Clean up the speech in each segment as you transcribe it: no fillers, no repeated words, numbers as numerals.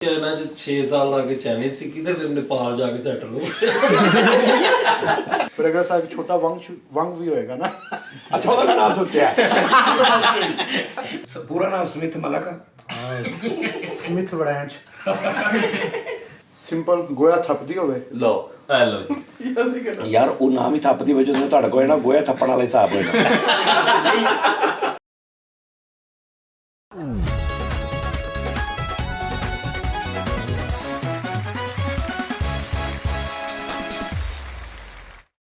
China 'ਚ 6 ਸਾਲ ਲਾ ਕੇ ਚਾਈਨੀਜ਼ ਸਿੱਖੀ ਤੇ ਫਿਰ ਨੇਪਾਲ ਜਾ ਕੇ ਸੈਟਲ ਹੋ पर अगर साहब छोटा वंग भी होएगा ना। अच्छा ਉਹਦਾ ਨਾਮ ਸੋਚਿਆ ਪੂਰਾ ਨਾਮ ਸਮਿਥ ਮਲਕ स्मिथ ब्रांच सिंपल गोया थपदी होवे लो ਹੈਲੋ ਜੀ ਯਾਰ ਉਹ ਨਾਮ ਹੀ ਥੱਪਦੀ ਵਜੋਂ ਜਦੋਂ ਤੁਹਾਡੇ ਕੋਲ ਨਾ ਗੋਇਆ ਥੱਪਣ ਵਾਲਾ ਹਿਸਾਬ ਹੋਏਗਾ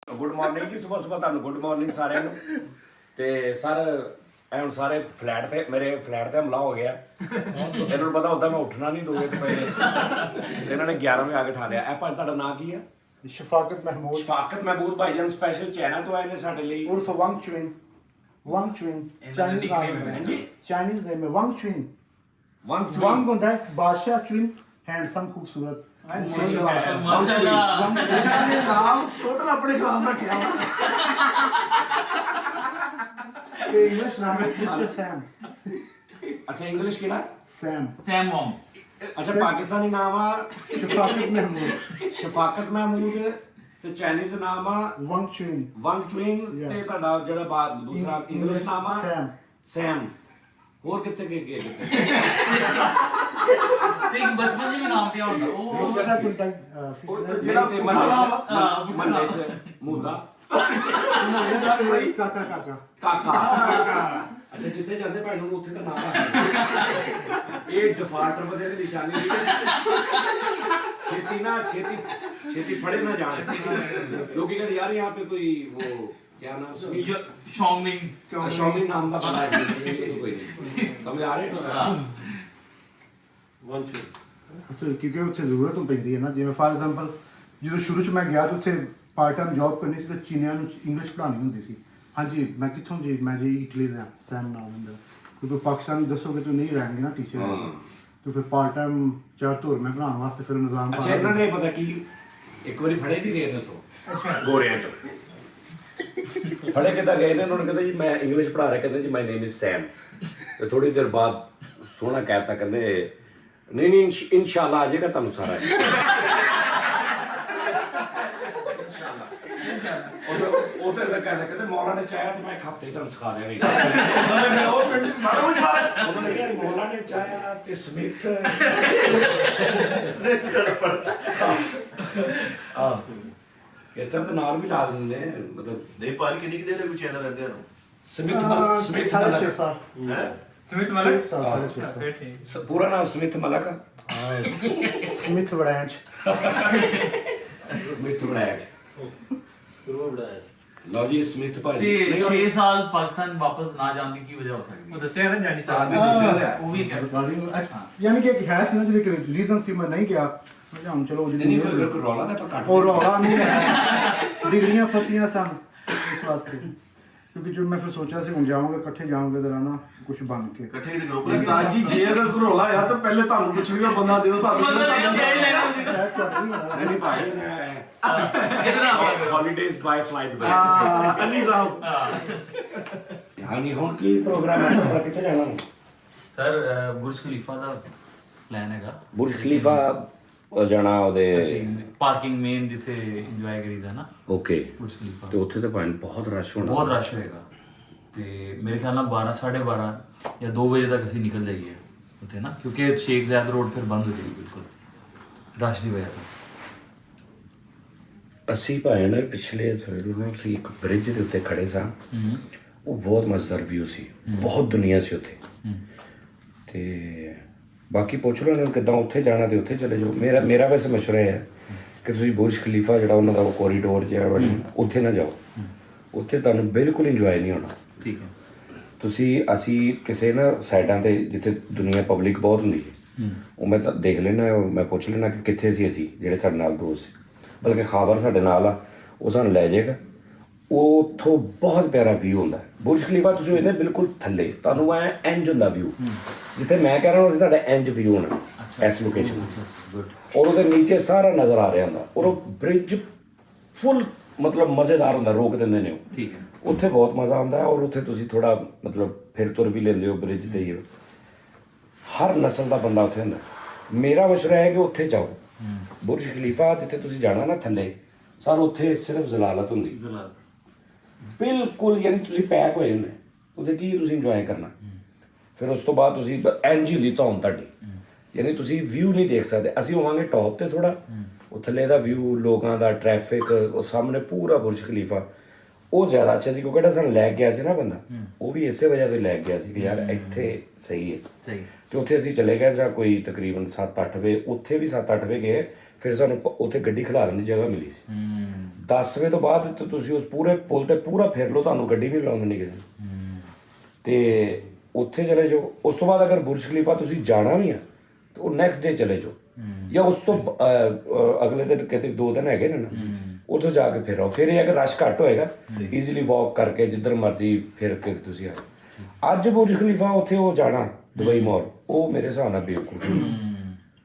ਗੁੱਡ ਮਾਰਨਿੰਗ ਜੀ ਸਵੇਰ ਤੁਹਾਨੂੰ ਗੁੱਡ ਮਾਰਨਿੰਗ ਸਾਰਿਆਂ ਨੂੰ ਤੇ ਸਰ ਐ ਹੁਣ ਸਾਰੇ ਫਲੈਟ ਤੇ ਮੇਰੇ ਫਲੈਟ ਤੇ ਹਮਲਾ ਹੋ ਗਿਆ ਇਹਨਾਂ ਨੂੰ ਪਤਾ ਹੁੰਦਾ ਮੈਂ ਉੱਠਣਾ ਨਹੀਂ ਦੋਗੇ ਤੇ ਪਏ ਇਹਨਾਂ ਨੇ 11 ਵਜੇ ਆ ਕੇ ਠਾ ਲਿਆ ਇਹ ਭਾਈ ਤੁਹਾਡਾ ਨਾਂ ਕੀ ਹੈ शफाकत महमूद ਸ਼ਫਾਕਤ ਮਹਿਬੂਬ ਭਾਈਜਾਨ ਸਪੈਸ਼ਲ ਚੈਨਲ ਤੋਂ ਆਏ ਨੇ ਸਾਡੇ ਲਈ उर्फ वंग चुइंग चाइनीज नाम है जी चाइनीज नेम है वंग चुइंग ਵੰਗ वंग होता है बादशाह चुइंग हैंडसम खूबसूरत नाम टोटल अपने खिलाफ रखे इंग्लिश नाम है मिस्टर सैम ਅੱਛਾ ਇੰਗਲਿਸ਼ ਕਿਹੜਾ सैम ਸੈਮ ਮਮ ਅੱਛਾ ਪਾਕਿਸਤਾਨੀ ਨਾਮ ਆ शफाकत महमूद ਸ਼ਫਾਕਤ ਮਹਿਮੂਦ ਤੇ ਚਾਈਨੀਜ਼ ਨਾਮ ਆ वंग चुइंग ਵੰਗ ਚੁਇੰਗ ਤੇ ਤੁਹਾਡਾ ਜਿਹੜਾ ਦੂਸਰਾ ਇੰਗਲਿਸ਼ ਨਾਮ ਆ सैम ਸੈਮ ਹੋਰ ਕਿੱਥੇ ਗਏ ਕਿੱਥੇ ਤੇ ਇੱਕ ਬਚਪਨ ਦੇ ਵੀ ਨਾਮ ਪਿਆ ਹੁੰਦਾ ਉਹ मेरा कांटेक्ट ਜਿਹੜਾ ਤੇ ਮਹੱਲੇ ਚ ਮੂਦਾ काका काका ਕਾਕਾ ਅੱਛਾ ਜਿੱਥੇ ਜਾਂਦੇ ਭੈਣ ਨੂੰ ਉੱਥੇ ਦਾ ਨਾਮ ਆ ਇਹ ਡਿਫਾਲਟਰ ਬੰਦੇ ਦੀ ਨਿਸ਼ਾਨੀ ਸੀ ਛੇਤੀ ਫੜੇ ਨਾ ਜਾਣ ਲੋਕੀ ਕਹਿੰਦੇ ਯਾਰ यहाँ पे कोई वो क्या नाम ਸ਼ੌਂਗਮਿੰਗ ਸ਼ੌਮਿੰਗ ਨਾਮ ਦਾ ਬੰਦਾ ਹੈ ਕੋਈ ਨਹੀਂ ਸਮਝ ਆ ਰਹੇ ਅਸਲ ਕਿਉਂਕਿ ਉੱਥੇ ਜ਼ਰੂਰਤ ਨੂੰ ਪੈਂਦੀ ਹੈ ਨਾ ਜਿਵੇਂ ਫਾਰ ਐਗਜ਼ਾਮਪਲ ਜਦੋਂ ਸ਼ੁਰੂ 'ਚ ਮੈਂ ਗਿਆ ਤਾਂ ਉੱਥੇ ਪਾਰਟ ਟਾਈਮ ਜੌਬ ਕਰਨੀ ਸੀ ਤਾਂ ਚੀਨੀਆਂ ਨੂੰ ਇੰਗਲਿਸ਼ ਪੜ੍ਹਾਉਣੀ ਹੁੰਦੀ ਸੀ ਹਾਂਜੀ ਮੈਂ ਕਿੱਥੋਂ ਜੀ ਮੈਂ ਜੀ ਇਟਲੀ ਦਾ ਸੈਮ ਨਾਮ ਹੁੰਦਾ ਕਿਉਂਕਿ ਪਾਕਿਸਤਾਨ ਨੂੰ ਦੱਸੋਗੇ ਤਾਂ ਨਹੀਂ ਰਹਿਣਗੇ ਨਾ ਟੀਚਰ ਤਾਂ ਫਿਰ ਪਾਰਟ ਟਾਈਮ 4 ਧੁਰ ਮੈਂ ਪੜ੍ਹਾਉਣ ਵਾਸਤੇ ਫਿਰ ਨਿਜ਼ਾਮ ਅੱਛਾ ਇਹਨਾਂ ਨੇ ਪਤਾ ਕੀ ਇੱਕ ਵਾਰੀ ਫੜੇ ਵੀ ਗਏ ਨੇ ਤੋਂ ਗੋਰਿਆਂ ਚ ਫੜੇ ਕਿੱਦਾਂ ਗਏ ਨੇ ਉਹਨਾਂ ਨੇ ਕਹਿੰਦੇ ਜੀ ਮੈਂ ਇੰਗਲਿਸ਼ ਪੜ੍ਹਾ ਰਿਹਾ ਕਹਿੰਦੇ ਜੀ ਮਾਈ ਨੇਮ ਇਜ਼ ਸੈਮ ਤੇ ਥੋੜੀ ਦੇਰ ਬਾਅਦ ਸੋਹਣਾ ਕਹਿਤਾ ਕਹਿੰਦੇ ਨਹੀਂ ਇਨਸ਼ਾਅੱਲਾ ਆ ਜਾਏਗਾ ਤੁਹਾਨੂੰ ਸਾਰਾ ਉਹ ਤੇ ਕਹਿੰਦੇ ਮੌਲਾ ਨੇ ਚਾਹਿਆ ਤੇ ਮੈਂ ਇੱਕ ਹਫ਼ਤੇ ਤੁਹਾਨੂੰ ਸਿਖਾ ਦਿਆਂਗਾ ਉਹ ਪਿੰਡ ਸਾਰਾ ਕੁਝ ਉਹਨਾਂ ਨੇ ਕਿਹਾ ਮੌਲਾ ਨੇ ਚਾਹਿਆ ਤੇ ਸਮਿਥ ਇਸ ਤਰ੍ਹਾਂ ਦੇ ਨਾਮ ਵੀ ਲਾ ਦਿੰਦੇ ਨੇ ਮਤਲਬ ਨਹੀਂ ਪਾਰ ਕਿੰਨੀ ਕਿ ਦੇਰ ਕੋਈ ਚੈਨਲ ਰਹਿੰਦੇ ਹਨ ਸਮਿਥ ਸਾਢੇ ਛੇ ਸਾਲ ਹੈ ਸਮਿਤ ਸਾਢੇ ਛੇ ਸਾਲ ਪੂਰਾ ਨਾਮ ਸਮਿਥ ਮਲਕ Smith branch Smith bread screw ਬਣਾਇਆ ਲਓ ਜੀ ਸਮਿਥ ਭਾਜੀ ਤੇ 6 ਸਾਲ ਪਾਕਿਸਤਾਨ ਵਾਪਸ ਨਾ ਜਾਣ ਦੀ ਕੀ ਵਜ੍ਹਾ ਹੋ ਸਕਦੀ ਹੈ ਉਹ ਦੱਸਿਆ ਨਾ ਜਾਨੀ ਉਹ ਵੀ ਕਹਿ ਯਾਨੀ ਕਿ ਇੱਕ ਹੈ ਸੀ ਨਾ ਜਿਹੜੇ ਰੀਜ਼ਨ ਸੀ ਮੈਂ ਨਹੀਂ ਗਿਆ ਮੈਂ ਕਿਹਾ ਹੁਣ ਚਲੋ ਨਹੀਂ ਕੋਈ ਰੌਲਾ ਤਾਂ ਕੱਟ और रौला नहीं है डिग्रियां फसियां सन इस वास्ते क्योंकि जो मैं फिर सोचा सी हूं जाऊंगा इकट्ठे जाऊंगे जरा ना कुछ बन के ਇਕੱਠੇ ਦੇ ਗਰੁੱਪ ਉਸਤਾਦ ਜੀ ਜੇ ਅਗਰ ਕੋਈ ਰੋਲਾ ਆ ਤਾਂ ਪਹਿਲੇ ਤੁਹਾਨੂੰ ਪੁੱਛਣਗੇ ਬੰਦਾ ਦਿਓ ਤੁਹਾਨੂੰ ਨਹੀਂ ਭਾਈ ਹੌਲੀਡੇਜ਼ ਬਾਈ ਫਲਾਈਟ ਬਾਈ ਅਲੀ ਸਾਹਿਬ ਹਾਂਜੀ ਹੁਣ ਕੀ ਪ੍ਰੋਗਰਾਮ ਹੈ ਤੁਹਾਡਾ ਕਿੱਥੇ ਜਾਣਾ ਸਰ ਬੁਰਜ ਖਲੀਫਾ ਦਾ ਪਲਾਨ ਹੈਗਾ ਬੁਰਜ ਖਲੀਫਾ ਜਾਣਾ ਉਹਦੇ ਪਾਰਕਿੰਗ ਮੇਨ ਜਿੱਥੇ ਇੰਜੋਏ ਕਰੀਦਾ ਨਾ ਓਕੇ ਬੁਰਜ ਖਲੀਫਾ ਤੇ ਉੱਥੇ ਤਾਂ ਭਾਵੇਂ ਬਹੁਤ ਰਸ਼ ਹੋਣਾ ਬਹੁਤ ਰਸ਼ ਹੋਏਗਾ ਤੇ ਮੇਰੇ ਖਿਆਲ ਨਾਲ 12 12:30 ਜਾਂ 2 ਵਜੇ ਤੱਕ ਅਸੀਂ ਨਿਕਲ ਜਾਈਏ ਉੱਥੇ ਨਾ ਕਿਉਂਕਿ ਸ਼ੇਖ ਜ਼ਾਇਦ ਰੋਡ ਫਿਰ ਬੰਦ ਹੋ ਜਾਏਗੀ ਬਿਲਕੁਲ ਰਸ਼ ਦੀ ਵਜ੍ਹਾ ਤੋਂ ਅਸੀਂ ਭਾਵੇਂ ਨਾ ਪਿਛਲੇ ਥਰਡ ਨੂੰ ਅਸੀਂ ਇੱਕ ਬ੍ਰਿਜ ਦੇ ਉੱਤੇ ਖੜੇ ਸਾਂ ਉਹ ਬਹੁਤ ਮਜ਼ੇਦਾਰ ਵਿਊ ਸੀ ਬਹੁਤ ਦੁਨੀਆ ਸੀ ਉੱਥੇ ਤੇ ਬਾਕੀ ਪੁੱਛ ਲਓ ਇਹਨਾਂ ਨੂੰ ਕਿੱਦਾਂ ਉੱਥੇ ਜਾਣਾ ਤੇ ਉੱਥੇ ਚਲੇ ਜਾਓ ਮੇਰਾ ਵੈਸੇ ਮਸ਼ਵਰਾ ਹੈ ਕਿ ਤੁਸੀਂ ਬੁਰਜ ਖਲੀਫਾ ਜਿਹੜਾ ਉਹਨਾਂ ਦਾ ਉਹ ਕੋਰੀਡੋਰ ਜਿਹੜਾ ਬਣਿਆ ਉੱਥੇ ਨਾ ਜਾਓ ਉੱਥੇ ਤੁਹਾਨੂੰ ਬਿਲਕੁਲ ਇੰਜੋਏ ਨਹੀਂ ਹੋਣਾ ਠੀਕ ਹੈ ਅਸੀਂ ਕਿਸੇ ਨਾ ਸਾਈਡਾਂ ਤੇ ਜਿੱਥੇ ਦੁਨੀਆ ਪਬਲਿਕ ਬਹੁਤ ਹੁੰਦੀ ਹੈ ਉਹ ਮੈਂ ਤਾਂ ਦੇਖ ਲੈਣਾ ਮੈਂ ਪੁੱਛ ਲੈਣਾ ਕਿ ਕਿੱਥੇ ਸੀ ਅਸੀਂ ਜਿਹੜੇ ਸਾਡੇ ਨਾਲ ਦੋਸਤ ਸੀ ਬਲਕਿ ਖਾਬਰ ਸਾਡੇ ਨਾਲ ਆ ਉਹ ਸਾਨੂੰ ਲੈ ਜਾਏਗਾ ਉਹ ਉੱਥੋਂ ਬਹੁਤ ਪਿਆਰਾ ਵਿਊ ਹੁੰਦਾ ਬੁਰਜ ਖਲੀਫਾ ਤੁਸੀਂ ਇਹਦੇ ਬਿਲਕੁਲ ਥੱਲੇ ਤੁਹਾਨੂੰ ਐ ਇੰਜ ਹੁੰਦਾ ਵਿਊ ਜਿੱਥੇ ਮੈਂ ਕਹਿ ਰਿਹਾ ਉੱਥੇ ਤੁਹਾਡਾ ਇੰਜ ਵਿਊ ਹੋਣਾ ਇਸ ਲੋਕੇਸ਼ਨ ਔਰ ਉਹਦੇ ਨੀਚੇ ਸਾਰਾ ਨਜ਼ਰ ਆ ਰਿਹਾ ਹੁੰਦਾ ਔਰ ਉਹ ਬ੍ਰਿਜ ਫੁੱਲ ਮਤਲਬ ਮਜ਼ੇਦਾਰ ਹੁੰਦਾ ਰੋਕ ਦਿੰਦੇ ਨੇ ਉਹ ਠੀਕ ਹੈ ਉੱਥੇ ਬਹੁਤ ਮਜ਼ਾ ਆਉਂਦਾ ਔਰ ਉੱਥੇ ਤੁਸੀਂ ਥੋੜਾ ਮਤਲਬ ਫਿਰ ਤੁਰ ਵੀ ਲੈਂਦੇ ਹੋ ਬ੍ਰਿਜ ਤੇ ਹੀ ਹਰ ਨਸਲ ਦਾ ਬੰਦਾ ਉੱਥੇ ਹੁੰਦਾ ਮੇਰਾ ਮਸ਼ਵਰਾ ਹੈ ਕਿ ਉੱਥੇ ਜਾਓ। ਬੁਰਜ ਖਲੀਫਾ ਜਿੱਥੇ ਤੁਸੀਂ ਜਾਣਾ ਨਾ ਥੱਲੇ, ਸਰ ਉੱਥੇ ਸਿਰਫ ਜ਼ਲਾਲਤ ਹੁੰਦੀ, ਬਿਲਕੁਲ, ਯਾਨੀ ਤੁਸੀਂ ਪੈਕ ਹੋਏ ਹੁੰਦੇ ਉਹਦੇ ਕੀ ਤੁਸੀਂ ਇੰਜੋਏ ਕਰਨਾ। ਫਿਰ ਉਸ ਤੋਂ ਬਾਅਦ ਤੁਸੀਂ ਇੰਝ ਹੁੰਦੀ ਧੌਣ ਤੁਹਾਡੀ, ਯਾਨੀ ਤੁਸੀਂ ਵਿਊ ਨਹੀਂ ਦੇਖ ਸਕਦੇ। ਅਸੀਂ ਹੋਵਾਂਗੇ ਟੌਪ ਤੇ ਥੋੜਾ, ਉਹ ਥੱਲੇ ਦਾ ਵਿਊ, ਲੋਕਾਂ ਦਾ ਟ੍ਰੈਫਿਕ, ਉਹ ਸਾਹਮਣੇ ਪੂਰਾ ਬੁਰਜ ਖਲੀਫਾ, ਉਹ ਜ਼ਿਆਦਾ ਅੱਛਾ ਸੀ। ਕਿਉਂਕਿ ਜਿਹੜਾ ਸਾਨੂੰ ਲੈ ਗਿਆ ਸੀ ਨਾ ਬੰਦਾ, ਉਹ ਵੀ ਇਸੇ ਵਜ੍ਹਾ ਤੋਂ ਲੈ ਗਿਆ ਸੀ ਕਿ ਯਾਰ ਇੱਥੇ ਸਹੀ ਹੈ। ਤੇ ਉੱਥੇ ਅਸੀਂ ਚਲੇ ਗਏ ਜਾਂ ਕੋਈ ਤਕਰੀਬਨ 7-8 ਵਜੇ, ਉੱਥੇ ਵੀ 7-8 ਵਜੇ ਗਏ। ਫਿਰ ਸਾਨੂੰ ਉੱਥੇ ਗੱਡੀ ਖਿਲਾਰਨ ਦੀ ਜਗ੍ਹਾ ਮਿਲੀ ਸੀ। 10 ਵਜੇ ਤੋਂ ਬਾਅਦ ਤਾਂ ਤੁਸੀਂ ਉਸ ਪੂਰੇ ਪੁਲ ਤੇ ਪੂਰਾ ਫਿਰ ਲਓ, ਤੁਹਾਨੂੰ ਗੱਡੀ ਨਹੀਂ ਲਾਉਣ ਦੇਣੀ ਕਿਸੇ ਨੇ। ਤੇ ਉੱਥੇ ਚਲੇ ਜਾਓ। ਉਸ ਤੋਂ ਬਾਅਦ ਅਗਰ ਬੁਰਜ ਖਲੀਫਾ ਤੁਸੀਂ ਜਾਣਾ ਵੀ ਆ ਤਾਂ ਉਹ ਨੈਕਸਟ ਡੇ ਚਲੇ ਜਾਓ, ਜਾਂ ਉਸ ਤੋਂ ਅਗਲੇ ਦਿਨ ਕਿਤੇ 2 ਦਿਨ ਹੈਗੇ ਨੇ ਨਾ, ਉੱਥੋਂ ਜਾ ਕੇ ਫਿਰ ਆਓ। ਫਿਰ ਇਹ ਅਗਰ ਰਸ਼ ਘੱਟ ਹੋਏਗਾ, ਈਜ਼ੀਲੀ ਵਾਕ ਕਰਕੇ ਜਿੱਧਰ ਮਰਜ਼ੀ ਫਿਰ ਕੇ ਤੁਸੀਂ ਆ ਜਾਓ। ਅੱਜ ਬੁਰਜ ਖਲੀਫਾ ਉੱਥੇ ਉਹ ਜਾਣਾ ਦੁਬਈ ਮਾਲ, ਉਹ ਮੇਰੇ ਹਿਸਾਬ ਨਾਲ ਬੇਵਕੂਫੀ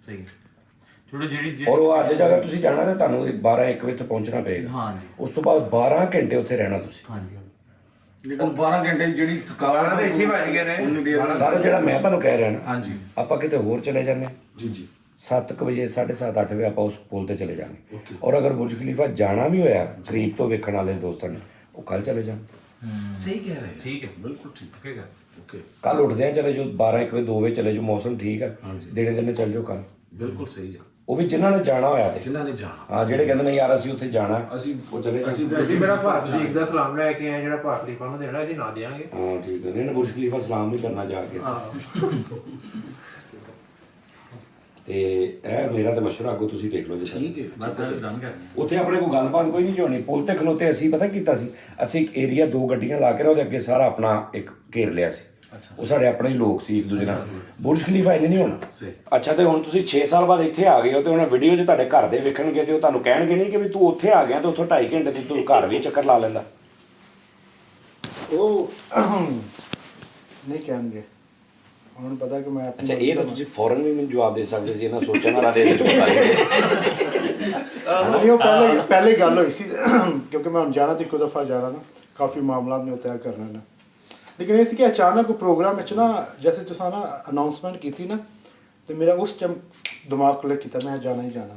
ਸਹੀ ਥੋੜੀ ਜਿਹੜੀ ਔਰ ਉਹ ਅੱਜ ਅਗਰ ਤੁਸੀਂ ਜਾਣਾ ਤਾਂ ਤੁਹਾਨੂੰ 12-1 ਵਜੇ ਤੱਕ ਪਹੁੰਚਣਾ ਪਏਗਾ। ਉਸ ਤੋਂ ਬਾਅਦ 12 ਘੰਟੇ ਉੱਥੇ ਰਹਿਣਾ ਤੁਸੀਂ। ਲੇਕਿਨ 12 ਘੰਟੇ ਜਿਹੜੀ ਥਕਾਵਟ ਤਾਂ ਇੱਥੇ ਵੱਜ ਗਏ ਨੇ ਸਾਰਾ ਜਿਹੜਾ ਮੈਂ ਤੁਹਾਨੂੰ ਕਹਿ ਰਿਹਾ ਨਾ, ਹਾਂਜੀ ਆਪਾਂ ਕਿਤੇ ਹੋਰ ਚਲੇ ਜਾਂਦੇ ਹਾਂ, ਜੀ 7 ਵਜੇ 7:30 8 ਵਜੇ ਆਪਾਂ ਉਸ ਪੁਲ ਤੇ ਚਲੇ ਜਾਵਾਂਗੇ। ਔਰ ਅਗਰ ਬੁਰਜ ਖਲੀਫਾ ਜਾਣਾ ਵੀ ਹੋਇਆ ਕਰੀਬ ਤੋਂ ਵੇਖਣ ਵਾਲੇ ਦੋਸਤਾਂ ਨੇ, ਉਹ ਕੱਲ ਚਲੇ ਜਾਣ। ਸਹੀ ਕਹਿ ਰਹੇ ਠੀਕ ਹੈ, ਬਿਲਕੁਲ ਠੀਕ ਠੀਕ ਹੈ। ਓਕੇ ਕੱਲ ਉੱਠਦੇ ਆ ਚਲੇ ਜਾਓ, 12-1 ਵਜੇ 2 ਵਜੇ ਚਲੇ ਜਾਓ, ਮੌਸਮ ਠੀਕ ਹੈ, ਦਿਨੇ ਚਲੇ ਜਾਓ ਕੱਲ। ਬਿਲਕੁਲ ਸਹੀ ਹੈ। ਉਹ ਵੀ ਜਿਨ੍ਹਾਂ ਨੇ ਜਾਣਾ ਹੋਇਆ ਤੇ, ਜਿਨ੍ਹਾਂ ਨੇ ਜਾਣਾ, ਹਾਂ ਜਿਹੜੇ ਕਹਿੰਦੇ ਨੇ ਯਾਰ ਅਸੀਂ ਉੱਥੇ ਜਾਣਾ, ਅਸੀਂ ਉਹ ਚਲੇ ਜਾਣ। ਅਸੀਂ ਮੇਰਾ ਭਾਰਤ ਸ਼ਰੀਫ ਦਾ ਸਲਾਮ ਲੈ ਕੇ ਆਏ, ਜਿਹੜਾ ਭਾਰਤ ਖਲੀਫਾ ਨੂੰ ਦੇਣਾ ਅਸੀਂ ਨਾ ਦੇਵਾਂਗੇ। ਹਾਂ ਠੀਕ ਹੈ, ਨਹੀਂ ਬੁਰਜ ਖਲੀਫਾ ਸਲਾਮ ਵੀ ਕਰਨਾ ਜਾ ਕੇ। ਤੇ ਇਹ ਮੇਰਾ ਤਾਂ ਮਸ਼ਵਰਾ, ਅੱਗੋਂ ਤੁਸੀਂ ਦੇਖ ਲਓ ਜੀ। ਠੀਕ ਹੈ। ਬਸ ਡਨ ਕਰਨੀ ਉੱਥੇ ਆਪਣੇ ਕੋਲ ਗੱਲਬਾਤ ਕੋਈ ਨਹੀਂ ਹੋਣੀ। ਪੁਲ ਤੇ ਖਲੋਤੇ ਅਸੀਂ ਪਤਾ ਕੀਤਾ ਸੀ, ਅਸੀਂ ਇੱਕ ਏਰੀਆ 2 ਗੱਡੀਆਂ ਲਾ ਕੇ ਨਾ ਉਹਦੇ ਅੱਗੇ ਸਾਰਾ ਆਪਣਾ ਇੱਕ ਘੇਰ ਲਿਆ ਸੀ। ਉਹ ਸਾਡੇ ਆਪਣੇ ਹੀ ਲੋਕ ਸੀ ਇੱਕ ਦੂਜੇ ਨਾਲ। ਬੁਰਜ ਖਲੀਫਾ ਇੰਨੇ ਨਹੀਂ ਹੋਣਾ। ਅੱਛਾ, ਤੇ ਹੁਣ ਤੁਸੀਂ 6 ਸਾਲ ਬਾਅਦ ਇੱਥੇ ਆ ਗਏ ਹੋ ਤੇ ਹੁਣ ਵੀਡੀਓ 'ਚ ਤੁਹਾਡੇ ਘਰ ਦੇ ਵੇਖਣਗੇ ਤੇ ਉਹ ਤੁਹਾਨੂੰ ਕਹਿਣਗੇ ਨਹੀਂ ਕਿ ਵੀ ਤੂੰ ਉੱਥੇ ਆ ਗਿਆ ਤੇ ਉੱਥੋਂ 2.5 ਘੰਟੇ ਤੇ ਤੂੰ ਘਰ ਵੀ ਚੱਕਰ ਲਾ ਲੈਂਦਾ। ਉਹ ਨਹੀਂ ਕਹਿਣਗੇ, ਉਹਨਾਂ ਨੂੰ ਪਤਾ ਕਿ ਮੈਂ ਅੱਛਾ, ਇਹ ਤਾਂ ਤੁਸੀਂ ਫੌਰਨ ਵੀ ਮੈਨੂੰ ਜਵਾਬ ਦੇ ਸਕਦੇ ਸੀ, ਇਹਨਾਂ ਸੋਚਣ ਵਾਲਾ ਦੇ ਵਿੱਚ ਪਤਾ ਨਹੀਂ। ਉਹ ਪਹਿਲੇ ਗੱਲ ਹੋਈ ਸੀ ਕਿਉਂਕਿ ਮੈਂ ਹੁਣ ਜਾਣਾ ਤੇ ਇੱਕੋ ਦਫਾ ਜਾਣਾ ਨਾ, ਕਾਫੀ ਮਾਮਲਾ ਨੇ ਉਹ ਤੈਅ ਕਰਨਾ ਨਾ। ਲੇਕਿਨ ਇਹ ਸੀ ਕਿ ਅਚਾਨਕ ਪ੍ਰੋਗਰਾਮ ਵਿੱਚ ਨਾ, ਜੈਸੇ ਤੁਸੀਂ ਨਾ ਅਨਾਉਂਸਮੈਂਟ ਕੀਤੀ ਨਾ, ਤੇ ਮੇਰਾ ਉਸ ਟਾਈਮ ਦਿਮਾਗ ਕਲਿੱਕ ਕੀਤਾ, ਮੈਂ ਜਾਣਾ ਹੀ ਜਾਣਾ।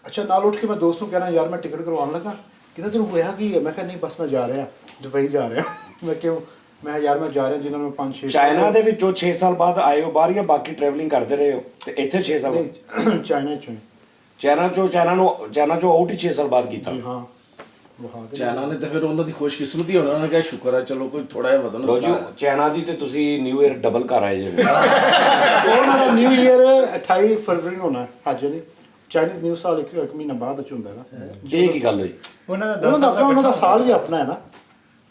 ਅੱਛਾ, ਨਾਲ ਉੱਠ ਕੇ ਮੈਂ ਦੋਸਤ ਨੂੰ ਕਹਿਣਾ ਯਾਰ ਮੈਂ ਟਿਕਟ ਕਰਵਾਉਣ ਲੱਗਾ, ਕਹਿੰਦਾ ਤੈਨੂੰ ਹੋਇਆ ਕੀ ਹੈ? ਮੈਂ ਕਿਹਾ ਨਹੀਂ ਬਸ ਮੈਂ ਜਾ ਰਿਹਾ, ਦੁਬਈ ਜਾ ਰਿਹਾ। ਮੈਂ ਕਿਉਂ? ਮੈਂ ਯਾਰ ਮੈਂ ਜਾ ਰਿਹਾ ਜਿਨ੍ਹਾਂ ਨੂੰ 5-6 ਚਾਈਨਾ ਦੇ ਵਿੱਚੋਂ 6 ਸਾਲ ਬਾਅਦ ਆਏ ਹੋ ਬਾਹਰ, ਜਾਂ ਬਾਕੀ ਟਰੈਵਲਿੰਗ ਕਰਦੇ ਰਹੇ ਹੋ ਤੇ ਇੱਥੇ 6 ਸਾਲ? ਨਹੀਂ, ਚਾਈਨਾ ਚੋਂ। ਚਾਈਨਾ ਚੋਂ ਆਊਟ ਹੀ 6 ਸਾਲ ਬਾਅਦ ਕੀਤਾ। ਹਾਂ, ਵਹਾ ਦੇ। ਚਾਈਨਾ ਨੇ ਤਾਂ ਫਿਰ ਉਹਨਾਂ ਦੀ ਖੁਸ਼ਕਿਸਮਤੀ ਹੋਣਾ, ਉਹਨਾਂ ਨੇ ਕਿਹਾ ਸ਼ੁਕਰ ਹੈ ਚਲੋ ਕੋਈ ਥੋੜਾ ਜਿਹਾ ਵਜ਼ਨ ਲੋ ਜੀ, ਚਾਈਨਾ ਦੀ ਤੇ ਤੁਸੀਂ ਨਿਊ ਇਅਰ ਡਬਲ ਕਰ ਆਏ ਜੀ। ਉਹਨਾਂ ਦਾ ਨਿਊ ਈਅਰ 28 ਫਰਵਰੀ ਨੂੰ ਹੋਣਾ, ਅੱਜ ਨਹੀਂ। ਚਾਈਨੀਜ਼ ਨਿਊ ਸਾਲ ਇੱਕ ਮਹੀਨਾ ਬਾਅਦ ਚ ਹੁੰਦਾ ਨਾ। ਇਹ ਕੀ ਗੱਲ ਹੋਈ? ਉਹਨਾਂ ਦਾ ਸਾਲ ਹੀ ਆਪਣਾ ਹੈ ਨਾ।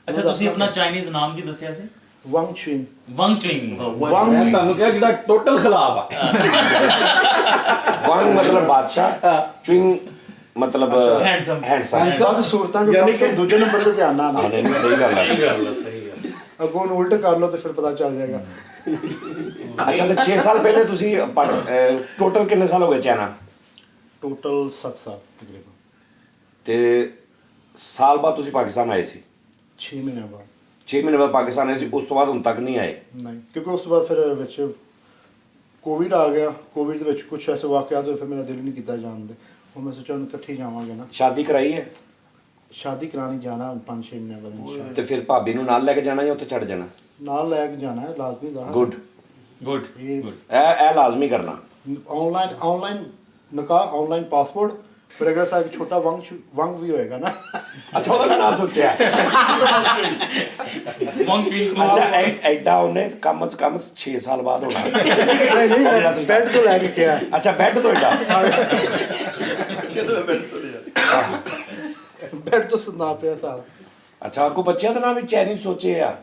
ਅੱਛਾ, ਤੁਸੀਂ ਆਪਣਾ ਚਾਈਨੀਜ਼ ਨਾਮ ਕੀ ਦੱਸਿਆ ਸੀ? ਵੰਗ ਚਿੰਗ। ਵੰਗ ਚਿੰਗ। ਮੈਂ ਤੁਹਾਨੂੰ ਕਿਹਾ ਜਿਹੜਾ ਟੋਟਲ ਖਿਲਾਫ ਆ। ਵੰਗ ਮਤਲਬ ਬਾਦਸ਼ਾਹ, ਚਿੰਗ ਮਤਲਬ Handsome। ਹੈਂਡਸਮ। ਸਭ ਸੂਰਤਾਂ ਵੀ ਯਾਨੀ ਕਿ ਦੂਜੇ ਨੰਬਰ ਤੇ ਧਿਆਨ ਨਾ ਨਹੀਂ ਨਹੀਂ, ਸਹੀ ਗੱਲ ਹੈ। ਅੱਗੋਂ ਨੂੰ ਉਲਟ ਕਰ ਲਓ ਤੇ ਫਿਰ ਪਤਾ ਚੱਲ ਜਾਏਗਾ। ਅੱਛਾ, ਤੇ 6 ਸਾਲ ਪਹਿਲੇ ਤੁਸੀਂ ਟੋਟਲ ਕਿੰਨੇ ਸਾਲ ਹੋ ਗਏ ਚਾਈਨਾ? ਟੋਟਲ 7 ਸਾਲ ਤਕਰੀਬਨ। ਤੇ ਸਾਲ ਬਾਅਦ ਤੁਸੀਂ ਪਾਕਿਸਤਾਨ ਆਏ ਸੀ? 6 ਮਹੀਨੇ ਬਾਅਦ। 6 ਮਹੀਨੇ ਬਾਅਦ ਪਾਕਿਸਤਾਨ ਆਏ ਸੀ, ਉਸ ਤੋਂ ਬਾਅਦ ਹੁਣ ਤੱਕ ਨਹੀਂ ਆਏ? ਨਹੀਂ, ਕਿਉਂਕਿ ਉਸ ਤੋਂ ਬਾਅਦ ਫਿਰ ਵਿੱਚ ਕੋਵਿਡ ਆ ਗਿਆ। ਕੋਵਿਡ ਦੇ ਵਿੱਚ ਕੁਝ ਐਸੇ ਵਾਕਿਆਤ ਹੋਏ, ਫਿਰ ਮੇਰਾ ਦਿਲ ਨਹੀਂ ਕੀਤਾ ਜਾਣ ਦੇ। ਹੁਣ ਮੈਂ ਸੋਚਿਆ ਹੁਣ ਇਕੱਠੇ ਜਾਵਾਂਗੇ ਨਾ। ਸ਼ਾਦੀ ਕਰਾਈ ਹੈ? ਸ਼ਾਦੀ ਕਰਾਣੀ ਜਾਣਾ 5-6 ਮਹੀਨੇ ਬਾਅਦ ਇੰਸ਼ਾਅੱਲਾ। ਤੇ ਫਿਰ ਭਾਬੀ ਨੂੰ ਨਾਲ ਲੈ ਕੇ ਜਾਣਾ ਜਾਂ ਉੱਥੇ ਛੱਡ ਜਾਣਾ? ਨਾਲ ਲੈ ਕੇ ਜਾਣਾ ਹੈ ਲਾਜ਼ਮੀ ਜ਼ਾਹਰ। ਗੁੱਡ। ਗੁੱਡ। ਇਹ ਲਾਜ਼ਮੀ ਕਰਨਾ। ਆਨਲਾਈਨ ਨਿਕਾਹ, ਆਨਲਾਈਨ ਪਾਸਪੋਰਟ, ਫਿਰ ਅਗਰ ਸਾਡਾ ਛੋਟਾ ਵੰਗ ਵੀ ਹੋਏਗਾ ਨਾ। ਅੱਛਾ, ਉਹਦਾ ਵੀ ਨਾਂ ਸੋਚਿਆ? ਵੰਗ ਚਿੰਗ। ਅੱਛਾ, ਐਡਾ ਉਹਨੇ ਕਮ ਸੇ ਕਮ 6 ਸਾਲ ਬਾਅਦ ਹੋਣਾ। ਨਹੀਂ, ਬੈੱਡ ਤੋਂ ਲੈ ਕੇ ਕਿਹਾ। ਅੱਛਾ, ਬੈੱਡ ਤੋਂ ਐਡਾ? ਬੈੱਡ ਤੋਂ ਸੁਣਾ ਪਿਆ ਸਾਹਿਬ। ਅੱਛਾ, ਕੋ ਬੱਚਿਆਂ ਦਾ ਨਾਮ ਵੀ ਚਾਈਨੀਜ਼ ਸੋਚੇ ਆ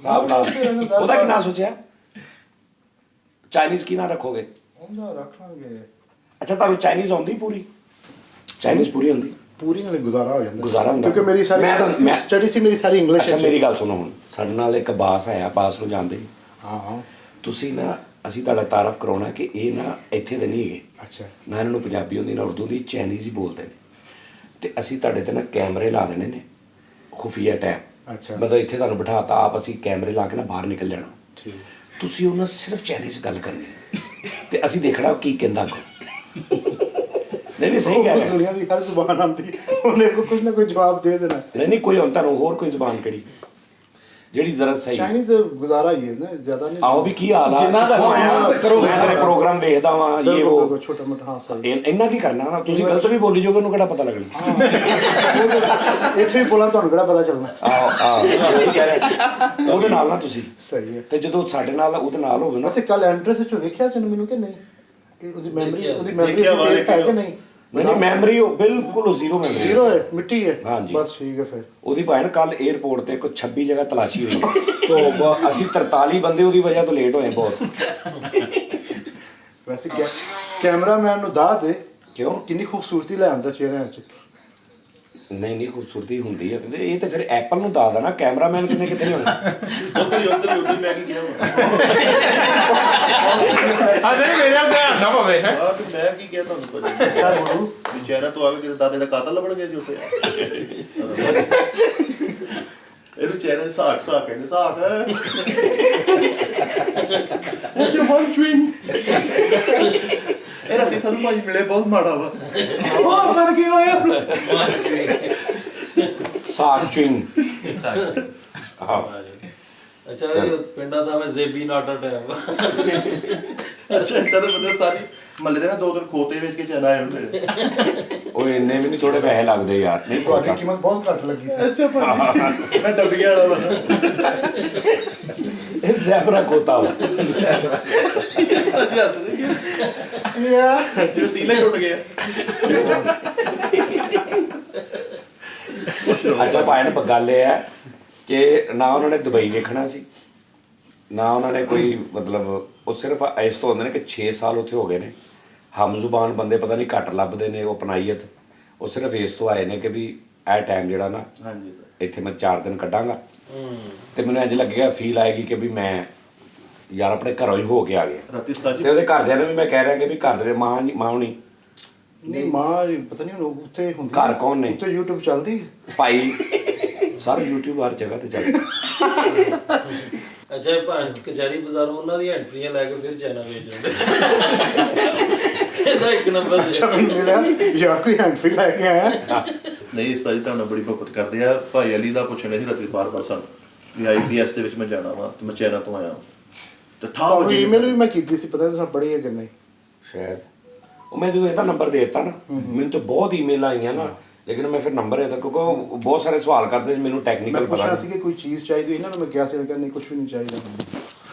ਸਾਹਿਬ ਨਾਲ? ਉਹਦਾ ਕੀ ਨਾਂ ਸੋਚਿਆ? ਚਾਈਨੀਜ਼ ਕੀ ਨਾਂ ਰੱਖੋਗੇ? ਉਹਦਾ ਰੱਖ ਲਾਂਗੇ। ਅੱਛਾ, ਤੁਹਾਨੂੰ ਚਾਈਨੀਜ਼ ਆਉਂਦੀ ਪੂਰੀ? ਚਾਈਨੀਜ਼ ਪੂਰੀ ਹੁੰਦੀ? ਪੂਰੀ ਨਾਲ ਗੁਜ਼ਾਰਾ ਹੋ ਜਾਂਦਾ। ਗੁਜ਼ਾਰਾ ਹੁੰਦਾ। ਕਿਉਂਕਿ ਮੇਰੀ ਸਾਰੀ ਸਟੱਡੀ ਸੀ, ਮੇਰੀ ਸਾਰੀ ਇੰਗਲਿਸ਼। ਅੱਛਾ, ਮੇਰੀ ਗੱਲ ਸੁਣੋ, ਹੁਣ ਸਾਡੇ ਨਾਲ ਇੱਕ ਬਾਸ ਆਇਆ, ਬਾਸ ਨੂੰ ਜਾਣਦੇ? ਹਾਂ। ਤੁਸੀਂ ਨਾ, ਅਸੀਂ ਤੁਹਾਡਾ ਤਾਰਫ ਕਰਾਉਣਾ ਕਿ ਇਹ ਨਾ ਇੱਥੇ ਦੇ ਨਹੀਂ ਹੈਗੇ। ਅੱਛਾ। ਨਾ ਇਹਨਾਂ ਨੂੰ ਪੰਜਾਬੀ ਆਉਂਦੀ ਨਾ ਉਰਦੂ ਦੀ, ਚਾਈਨੀਜ਼ ਹੀ ਬੋਲਦੇ ਨੇ। ਤੇ ਅਸੀਂ ਤੁਹਾਡੇ ਤੇ ਨਾ ਕੈਮਰੇ ਲਾ ਦੇਣੇ ਨੇ, ਖੁਫੀਆ ਟੈਪ। ਅੱਛਾ। ਮਤਲਬ ਇੱਥੇ ਤੁਹਾਨੂੰ ਬਿਠਾਤਾ, ਆਪ ਅਸੀਂ ਕੈਮਰੇ ਲਾ ਕੇ ਨਾ ਬਾਹਰ ਨਿਕਲ ਜਾਣਾ। ਠੀਕ। ਤੁਸੀਂ ਉਹਨਾਂ ਸਿਰਫ ਚਾਈਨੀਜ਼ ਗੱਲ ਕਰਨੀ। ਤੇ ਅਸੀਂ ਦੇਖਣਾ ਕੀ ਕਹਿੰਦਾ ਅੱਗੋਂ। ਨਹੀਂ ਸਹੀ ਕਹਿ ਰਿਹਾ। ਦੁਨੀਆ ਦੀ ਹਰ ਜ਼ੁਬਾਨ ਆਉਂਦੀ, ਉਹਨੇ ਕੁਝ ਨਾ ਕੋਈ ਜਵਾਬ ਦੇ ਦੇਣਾ। ਨਹੀਂ ਕੋਈ ਹੁਣ ਤੁਹਾਨੂੰ ਹੋਰ ਕੋਈ ਜ਼ਬਾਨ ਕਿਹੜੀ ਜਿਹੜੀ ਜ਼ਰਾ ਸਹੀ ਚਾਈਨੀਜ਼ ਗੁਜ਼ਾਰਾ ਹੀ ਹੈ ਨਾ, ਜ਼ਿਆਦਾ ਨਹੀਂ। ਆਓ ਵੀ ਕੀ ਹਾਲ ਆ, ਜਿੰਨਾ ਦਾ ਕਿੱਥੋਂ ਆਇਆ? ਹੋਣਾ ਕਰੋ। ਮੈਂ ਤੇਰੇ ਪ੍ਰੋਗਰਾਮ ਵੇਖਦਾ ਵਾਂ ਇਹ ਉਹ ਛੋਟਾ ਮੋਟਾ, ਹਾਂ ਸਹੀ। ਇੰਨਾ ਕੀ ਕਰਨਾ ਨਾ, ਤੁਸੀਂ ਗਲਤ ਵੀ ਬੋਲੀ ਜਾਓਗੇ ਉਹਨੂੰ ਕਿਹੜਾ ਪਤਾ ਲੱਗਣਾ। ਇੱਥੇ ਵੀ ਬੋਲਾਂ ਤੁਹਾਨੂੰ ਕਿਹੜਾ ਪਤਾ ਚੱਲਣਾ। ਆਹ ਉਹੀ ਕਹਿ ਰਿਹਾ। ਉਹਦੇ ਨਾਲ ਨਾ ਤੁਸੀਂ ਸਹੀ ਹੈ। ਤੇ ਜਦੋਂ ਸਾਡੇ ਨਾਲ ਉਹਦੇ ਨਾਲ ਹੋਵੇ ਨਾ, ਵੈਸੇ ਕੱਲ ਐਂਟਰੈਂਸ ਵਿੱਚ ਵੇਖਿਆ ਸੀ ਮੈਨੂੰ ਕਿ ਨਹੀਂ, ਕਿ ਉਹਦੀ ਮੈਮਰੀ ਦੇਖਿਆ ਵਾ, ਤੇਜ਼ ਹੈ ਕਿ ਨਹੀਂ? ਨਹੀਂ ਮੈਮਰੀ ਉਹ ਬਿਲਕੁਲ ਜ਼ੀਰੋ ਮੈਮਰੀ ਜ਼ੀਰੋ ਹੈ, ਮਿੱਟੀ ਹੈ। ਹਾਂਜੀ। ਬਸ ਠੀਕ ਹੈ ਫਿਰ। ਉਹਦੀ ਭਾਣ ਕੱਲ 에ਅਰਪੋਰਟ ਤੇ ਕੋਈ 26 ਜਗ੍ਹਾ ਤਲਾਸ਼ੀ ਹੋਈ ਅਸੀਂ 43 ਬੰਦੇ ਉਹਦੀ ਵਜ੍ਹਾ ਤੋਂ ਲੇਟ ਹੋਏ ਬਹੁਤ। ਵੈਸੇ ਕੈਮਰਾਮੈਨ ਨੂੰ ਦਾਤ ਹੈ, ਕਿਉਂ? ਕਿੰਨੀ ਖੂਬਸੂਰਤੀ ਲੈ ਆਉਂਦਾ ਚਿਹਰਿਆਂ 'ਚ। ਨਹੀਂ ਖੂਬਸੂਰਤੀ ਹੁੰਦੀ ਹੈ ਤੇ ਇਹ ਤੇ ਫਿਰ ਐਪਲ ਨੂੰ ਦਾਦਾ ਨਾ, ਕੈਮਰਾਮੈਨ ਕਿੰਨੇ ਕਿਤੇ ਨਹੀਂ ਹੋਣਾ। ਉੱਧਰ ਮੈਂ ਕੀ ਕਿਹਾ ਹਾਂ ਨਹੀਂ ਮੇਰੇ ਨਾਲ ਧਿਆਨ ਨਾ ਪਵੇ ਹੈ। ਆ ਵੀ ਮੈਂ ਕੀ ਕਿਹਾ ਤੁਹਾਨੂੰ ਕੁਝ ਵੀ ਚਿਹਰਾ ਤੋਂ ਆ ਕੇ ਦਾਦੇ ਦਾ ਕਾਤਲ ਲੱਭਣ ਗਿਆ ਸੀ ਉੱਥੇ। ਇਹਨੂੰ ਚਿਹਰੇ ਸਾਖ ਕਹਿੰਦੇ, ਸਾਖ ਹੈ ਉਹ ਤੇ ਵਨ ਟ੍ਰਿੰਗ। ਇਹ ਰਾਤੀ ਸਾਨੂੰ ਭਾਈ ਮਿਲੇ, ਬਹੁਤ ਮਾੜਾ ਵਾ। ਉਹ ਮਰ ਗਿਆ ਹੋਇਆ। ਸਾਗ ਚਿੰਗ। ਅੱਛਾ ਇਹ ਪਿੰਡਾਂ ਦਾ ਮੈਂ ਜ਼ੇਬੀ ਨਾਟਾ ਟੈਬ। ਅੱਛਾ ਇੱਦਾਂ ਦੇ ਬੰਦੇ ਸਾਰੀ ਮੱਲੇ ਦੇ ਨਾ 2 ਦਿਨ ਖੋਤੇ ਵੇਚ ਕੇ ਚੈਨਾ ਆਏ ਹੁੰਦੇ। ਉਹ ਇੰਨੇ ਵੀ ਨਹੀਂ, ਥੋੜੇ ਪੈਸੇ ਲੱਗਦੇ ਯਾਰ। ਨਹੀਂ ਤੁਹਾਡੀ ਕੀਮਤ ਬਹੁਤ ਘੱਟ ਲੱਗੀ ਸੀ। ਅੱਛਾ ਭਾਈ ਮੈਂ ਡੱਬੀਆਂ ਵਾਲਾ ਵਾ। ਇਹ ਜ਼ੈਬਰਾ ਖੋਤਾ ਵਾ। ਸਾਡੀ ਹੱਸਦੇ ਕਿ ਯਾਰ ਜਿਵੇਂ ਤੀਲੇ ਟੁੱਟ ਗਏ। ਅੱਛਾ ਭਾਣ ਗੱਲ ਇਹ ਹੈ ਕਿ ਨਾ ਉਹਨਾਂ ਨੇ ਦੁਬਈ ਵੇਖਣਾ ਸੀ, ਨਾ ਉਹਨਾਂ ਨੇ ਕੋਈ ਮਤਲਬ, ਉਹ ਸਿਰਫ ਇਸ ਤੋਂ ਹੁੰਦੇ ਨੇ ਕਿ 6 ਸਾਲ ਉੱਥੇ ਹੋ ਗਏ ਨੇ। ਹਮ ਜ਼ੁਬਾਨ ਬੰਦੇ ਪਤਾ ਨਹੀਂ ਘੱਟ ਲੱਭਦੇ ਨੇ ਉਹ ਅਪਣਾਈਅਤ। ਉਹ ਸਿਰਫ ਇਸ ਤੋਂ ਆਏ ਨੇ ਕਿ ਵੀ ਇਹ ਟਾਈਮ ਜਿਹੜਾ ਨਾ ਹਾਂਜੀ ਸਰ, ਇੱਥੇ ਮੈਂ 4 ਦਿਨ ਕੱਢਾਂਗਾ ਤੇ ਮੈਨੂੰ ਇੰਝ ਲੱਗੇਗਾ, ਫੀਲ ਆਏਗੀ ਕਿ ਵੀ ਮੈਂ ਯਾਰ ਆਪਣੇ ਘਰੋਂ ਹੀ ਹੋ ਕੇ ਆ ਗਿਆ। ਰਾਤੀ ਸਤਾਜੀ ਤੇ ਉਹਦੇ ਘਰਦਿਆਂ ਨੂੰ ਵੀ ਮੈਂ ਕਹਿ ਰਿਹਾ ਕਿ ਵੀ ਘਰ ਦੇ ਮਾਂ ਹੋਣੀ ਨਹੀਂ ਮਾਂ ਪਤਾ ਨਹੀਂ ਹੁਣ ਉੱਥੇ ਹੁੰਦੀ। ਘਰ ਕੌਣ ਨੇ? ਉੱਥੇ YouTube ਚੱਲਦੀ ਹੈ ਭਾਈ ਸਰ YouTube ਹਰ ਜਗ੍ਹਾ ਤੇ ਚੱਲਦਾ। ਅੱਛਾ ਇਹ ਭਾਣ ਕਚਹਿਰੀ ਬਾਜ਼ਾਰੋਂ ਉਹਨਾਂ ਦੀਆਂ ਐਂਟਰੀਆਂ ਲੈ ਕੇ ਫਿਰ ਚੈਨਾ ਵੇਚ ਦਿੰਦੇ। ਇਹਦਾ ਇੱਕ ਨੰਬਰ ਅੱਛਾ ਮੈਨੂੰ ਮਿਲਿਆ ਯਾਰ ਕੋਈ ਹੈਂਡਫ੍ਰੀ ਲੈ ਕੇ ਆਇਆ। ਨਹੀਂ ਸਤਾਜੀ ਤੁਹਾਨੂੰ ਬੜੀ ਮੁਹੱਬਤ ਕਰਦੇ ਆ। ਭਾਈ ਅਲੀ ਦਾ ਪੁੱਛਣੇ ਸੀ ਰਾਤੀ ਬਾਰ-ਬਾਰ ਸਾਨੂੰ ਵੀ IPS ਦੇ ਵਿੱਚ ਮੈਂ ਜਾਣਾ ਵਾ ਤੇ ਮੈਂ ਚੈਨਾ ਤੋਂ ਆਇਆ ਤੇ ਠਾਹ ਵਜੇ ਈਮੇਲ ਵੀ ਮੈਂ ਕੀਤੀ ਸੀ, ਪਤਾ ਤੁਸੀਂ ਬੜੀ ਹੈ ਕਿ ਨਹੀਂ? ਸ਼ਾਇਦ ਉਹ ਮੈਂ ਜਦੋਂ ਇਹਦਾ ਨੰਬਰ ਦੇ ਦਿੱਤਾ ਨਾ, ਮੈਨੂੰ ਤਾਂ ਬਹੁਤ ਈਮੇਲ ਆਈਆਂ ਨਾ, ਲੇਕਿਨ ਮੈਂ ਫਿਰ ਨੰਬਰ ਇਹਦਾ, ਕਿਉਂਕਿ ਉਹ ਬਹੁਤ ਸਾਰੇ ਸਵਾਲ ਕਰਦੇ ਸੀ, ਮੈਨੂੰ ਮੈਂ ਟੈਕਨੀਕਲ ਪਤਾ ਪੁੱਛਿਆ ਨਹੀਂ ਸੀ ਕਿ ਕੋਈ ਚੀਜ਼ ਚਾਹੀਦੀ, ਇਹਨਾਂ ਨੂੰ ਮੈਂ ਕਿਹਾ ਸੀ ਕਿ ਨਹੀਂ ਕੁਝ ਵੀ ਨਹੀਂ ਚਾਹੀਦਾ।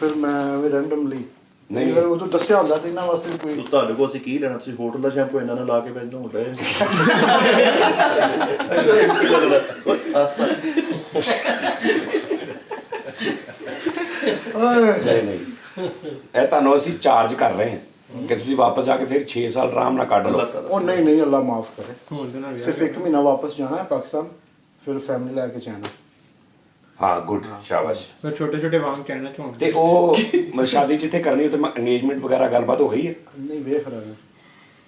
ਫਿਰ ਮੈਂ ਰੈਂਡਮਲੀ ਨਹੀਂ, ਅਗਰ ਉਹ ਤੋਂ ਦੱਸਿਆ ਹੁੰਦਾ ਤੇ ਇਹਨਾਂ ਵਾਸਤੇ ਕੋਈ ਤੁਹਾਡੇ ਕੋਲ ਅਸੀਂ ਕੀ ਲੈਣਾ, ਤੁਸੀਂ ਹੋਟਲ ਦਾ ਸ਼ੈਂਪੂ ਇਹਨਾਂ ਨਾਲ ਲਾ ਕੇ ਭੇਜਣਾ ਹੁੰਦਾ ਹੈ। ਆਸਤਾ ਨਹੀਂ ਇਹ ਤੁਹਾਨੂੰ ਅਸੀਂ ਚਾਰਜ ਕਰ ਰਹੇ ਹਾਂ ਕਿ ਤੁਸੀਂ ਵਾਪਸ ਜਾ ਕੇ ਫਿਰ 6 ਸਾਲ ਆਰਾਮ ਨਾਲ ਕੱਢ ਲਓ। ਉਹ ਨਹੀਂ ਅੱਲਾ ਮਾਫ ਕਰੇ। ਸਿਰਫ 1 ਮਹੀਨਾ ਵਾਪਸ ਜਾਣਾ ਹੈ ਪਾਕਿਸਤਾਨ, ਫਿਰ ਫੈਮਿਲੀ ਲੈ ਕੇ ਜਾਣਾ। ਹਾਂ ਗੁੱਡ, ਸ਼ਾਬਾਸ਼। ਫਿਰ ਛੋਟੇ ਛੋਟੇ ਵਾਂਗ ਕਹਿਣਾ ਚਾਹੁੰਦੇ ਤੇ ਉਹ ਸ਼ਾਦੀ ਜਿੱਥੇ ਕਰਨੀ ਤੇ ਅੰਗੇਜਮੈਂਟ ਵਗੈਰਾ ਗੱਲਬਾਤ ਹੋ ਗਈ ਹੈ? ਨਹੀਂ ਵੇਖ ਰਹੇ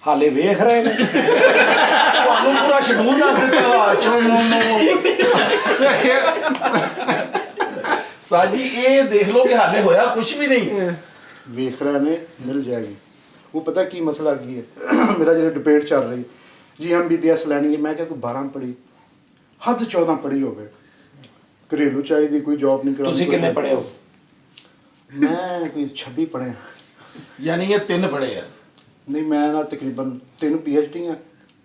ਹਾਲੇ ਵੇਖ ਰਹੇ ਨੇ। ਤੁਹਾਨੂੰ ਪੂਰਾ ਸ਼ਡਿਊਲ ਦੱਸ ਦਿੱਤਾ। ਸਾਜੀ ਇਹ ਦੇਖ ਲਓ ਕਿ ਹਾਲੇ ਹੋਇਆ ਕੁਝ ਵੀ ਨਹੀਂ। ਵੇਖ ਰਹੇ ਨੇ, ਮਿਲ ਜਾएगी। वो पता की मसला की है मेरा जो डिबेट चल रही जी हम BPS लैनी है, मैं क्या कोई 12 पढ़ी हद 14 पढ़ी हो गए घरेलू चाहिए कोई जॉब नहीं करा। ਤੁਸੀਂ ਕਿੰਨੇ ਪੜ੍ਹੇ ਹੋ? मैं कोई 26 पढ़े ਯਾਨੀ ਇਹ 3 ਪੜੇ ਆ। नहीं मैं ना तकरीबन 3 PhD हैं